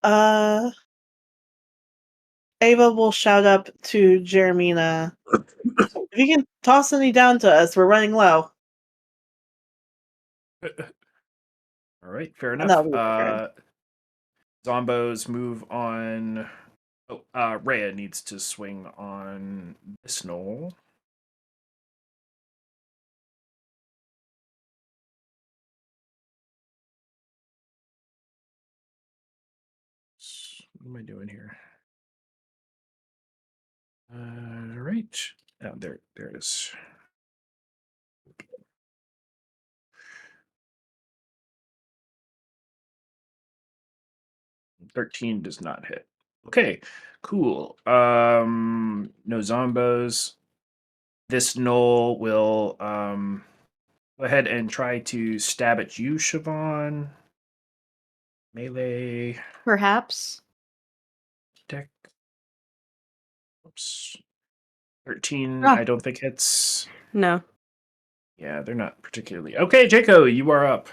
Uh. Ava will shout up to Jeremina. If you can toss any down to us, we're running low. All right, fair And enough. that'll be my turn. Zombos move on. Oh, Rhea needs to swing on this knoll. What am I doing here? All right. Oh, there it is. $13 does not hit. Okay, cool. No zombos. This knoll will go ahead and try to stab at you, Siobhan. Melee Perhaps. deck. Oops. 13, Ah. I don't think hits. No. Yeah, they're not particularly. Okay, Jaco, you are up.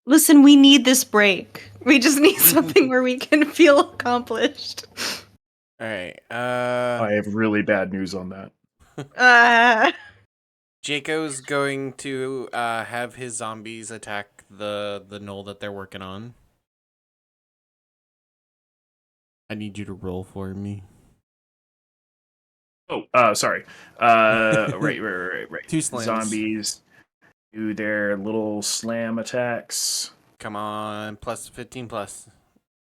Listen, we need this break. We just need something where we can feel accomplished. All right. I have really bad news on that. Jaco's going to have his zombies attack the knoll that they're working on. I need you to roll for me. Oh, sorry. Right. 2 slams. Zombies do their little slam attacks. Come on, plus 15 plus.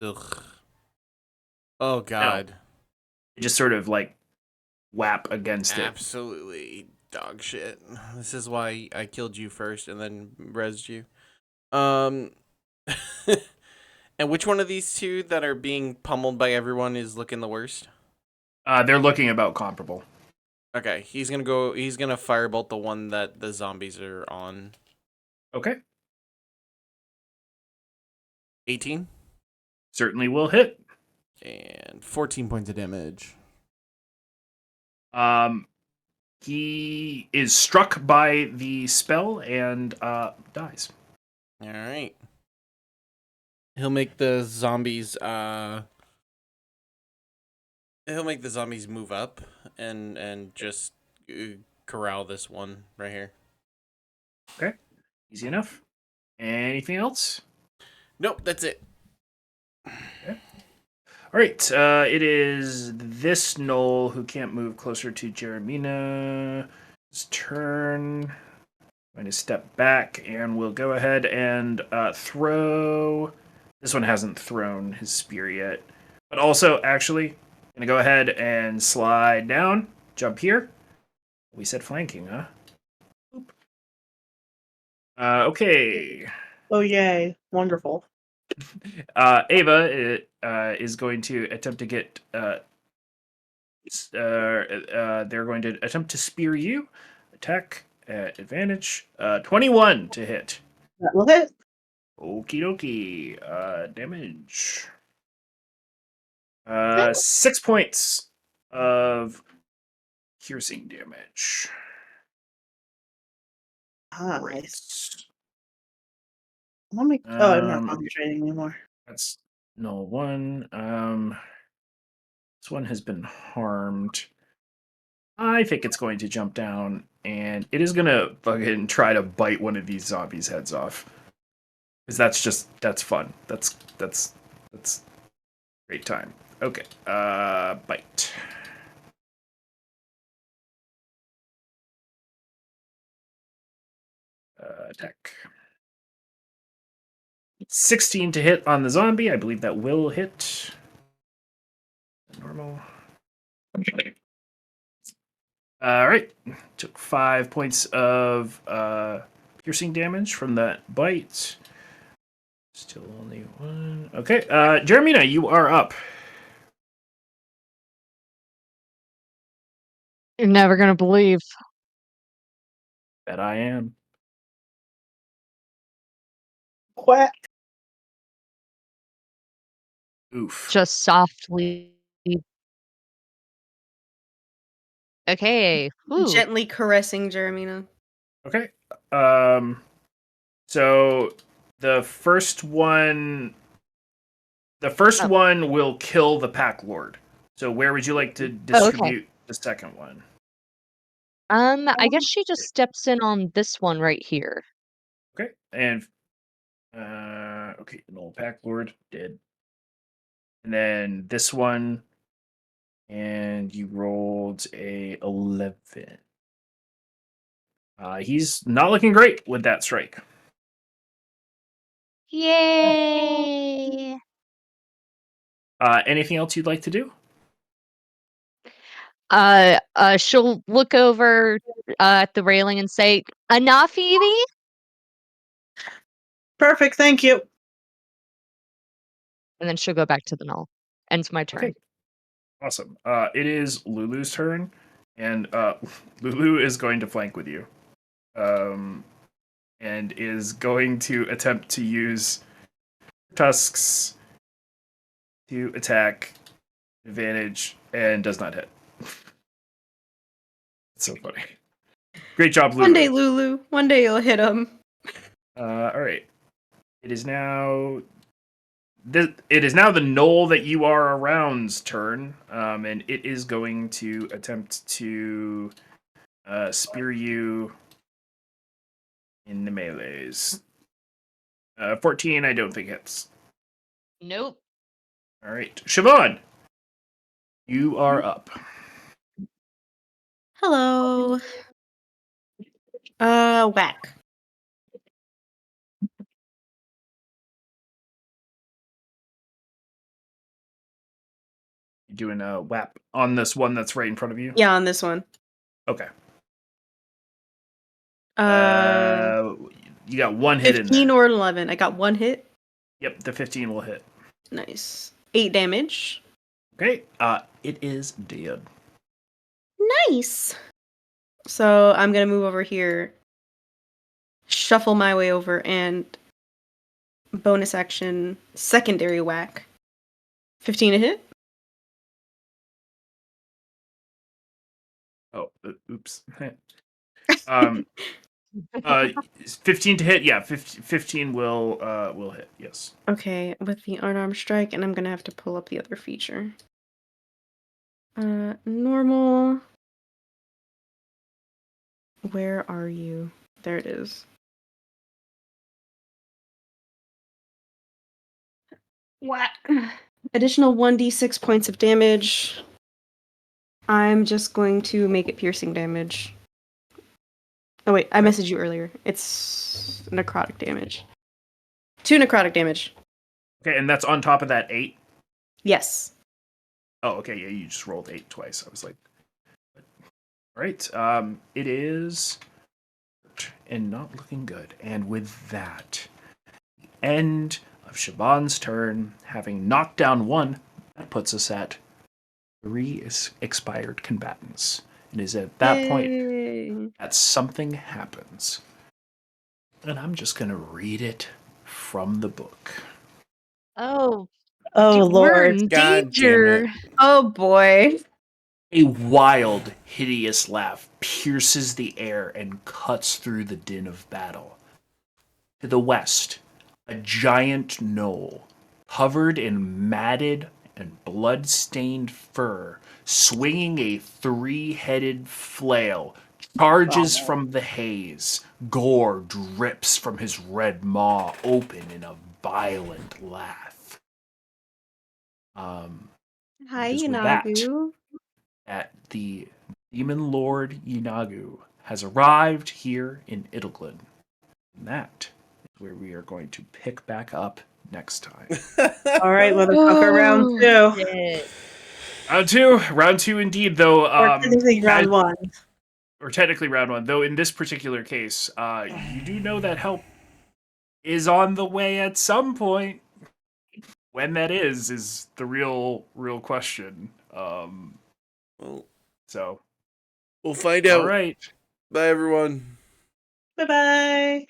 Ugh. Oh God. They just sort of like whap against it. Absolutely dog shit. This is why I killed you first and then resed you. And which one of these two that are being pummeled by everyone is looking the worst? They're looking about comparable. Okay, he's gonna firebolt the one that the zombies are on. Okay. 18 Certainly will hit. and 14 points of damage. He is struck by the spell and dies. All right. He'll make the zombies move up and just corral this one right here. Okay. Easy enough. Anything else? Nope, that's it. Okay. All right. It is this knoll who can't move closer to Jeremina. His turn. I'm going to step back and we'll go ahead and throw. This one hasn't thrown his spear yet. But also, actually, I'm going to go ahead and slide down, jump here. We said flanking, huh? Boop. Okay. Oh, yay. Wonderful. Ava is going to attempt to get. They're going to attempt to spear you. Attack at advantage. 21 to hit. That will hit. Okie dokie. Damage. Okay. 6 points of piercing damage. Nice. Great. I'm not Um, concentrating anymore. That's no one. This one has been harmed. I think it's going to jump down, and it is going to fucking try to bite one of these zombies' heads off. Because that's fun. That's great time. Okay. Bite. Attack. 16 to hit on the zombie. I believe that will hit. Normal. All right. Took 5 points of piercing damage from that bite. Still only one. Okay. Jeremina, you are up. You're never gonna believe. Bet I am. Quack. Oof. Just softly. Okay. Ooh. Gently caressing Jeremina. Okay. So the first one Oh. will kill the pack lord. So where would you like to Oh, okay. distribute the second one? I guess she just steps in on this one right here. Okay. And okay, an old pack lord dead. And then this one, and you rolled a 11. He's not looking great with that strike. Yay! Anything else you'd like to do? She'll look over at the railing and say, "Enough, Evie?" Perfect, thank you. And then she'll go back to the null. Ends my turn. Okay. Awesome. It is Lulu's turn, and Lulu is going to flank with you, and is going to attempt to use tusks to attack advantage, and does not hit. It's so funny. Great job, Lulu. One day, Lulu. One day you'll hit him. All right. It is now. It is now the knoll that you are around's turn, and it is going to attempt to spear you in the melees. 14, I don't think hits. Nope. All right, Siobhan, you are up. Hello. Whack. You're doing a whap on this one that's right in front of you. Yeah, on this one. Okay. Uh, You got one hit in 15 there. or 11. I got one hit. Yep, the 15 will hit. Nice. 8 damage. Okay. It is dead. Nice. So I'm gonna move over here, shuffle my way over, and bonus action secondary whack. 15 to hit. Oh, oops. 15 to hit. Yeah, 15 will hit. Yes. Okay, with the unarmed strike, and I'm gonna have to pull up the other feature. Normal. Where are you? There it is. What? Additional 1d6 points of damage. I'm just going to make it piercing damage. Oh wait, I messaged you earlier. It's necrotic damage. 2 necrotic damage. Okay, and that's on top of that 8. Yes. Oh, okay. Yeah, you just rolled 8 twice. I was like, all right. It is, and not looking good. And with that, end of Shaban's turn, having knocked down 1, that puts us at 3 expired combatants. And is at that point that something happens. And I'm just gonna read it from the book. Oh, Oh we're Lord. in God damn danger. it. Oh boy. A wild, hideous laugh pierces the air and cuts through the din of battle. To the west, a giant knoll, covered in matted and blood-stained fur, swinging a 3-headed flail, charges from the haze. Gore drips from his red maw open in a violent laugh. Hi, Because with that, Inagu. at the Demon Lord Yinagu has arrived here in Idelglin. And that is where we are going to pick back up next time. All right, motherfucker, round two. Yeah. Round two indeed, though. Or technically round one. Or technically round one, though in this particular case, you do know that help is on the way at some point. When that is the real question. Well, So We'll find All out. right. Bye, everyone. Bye bye.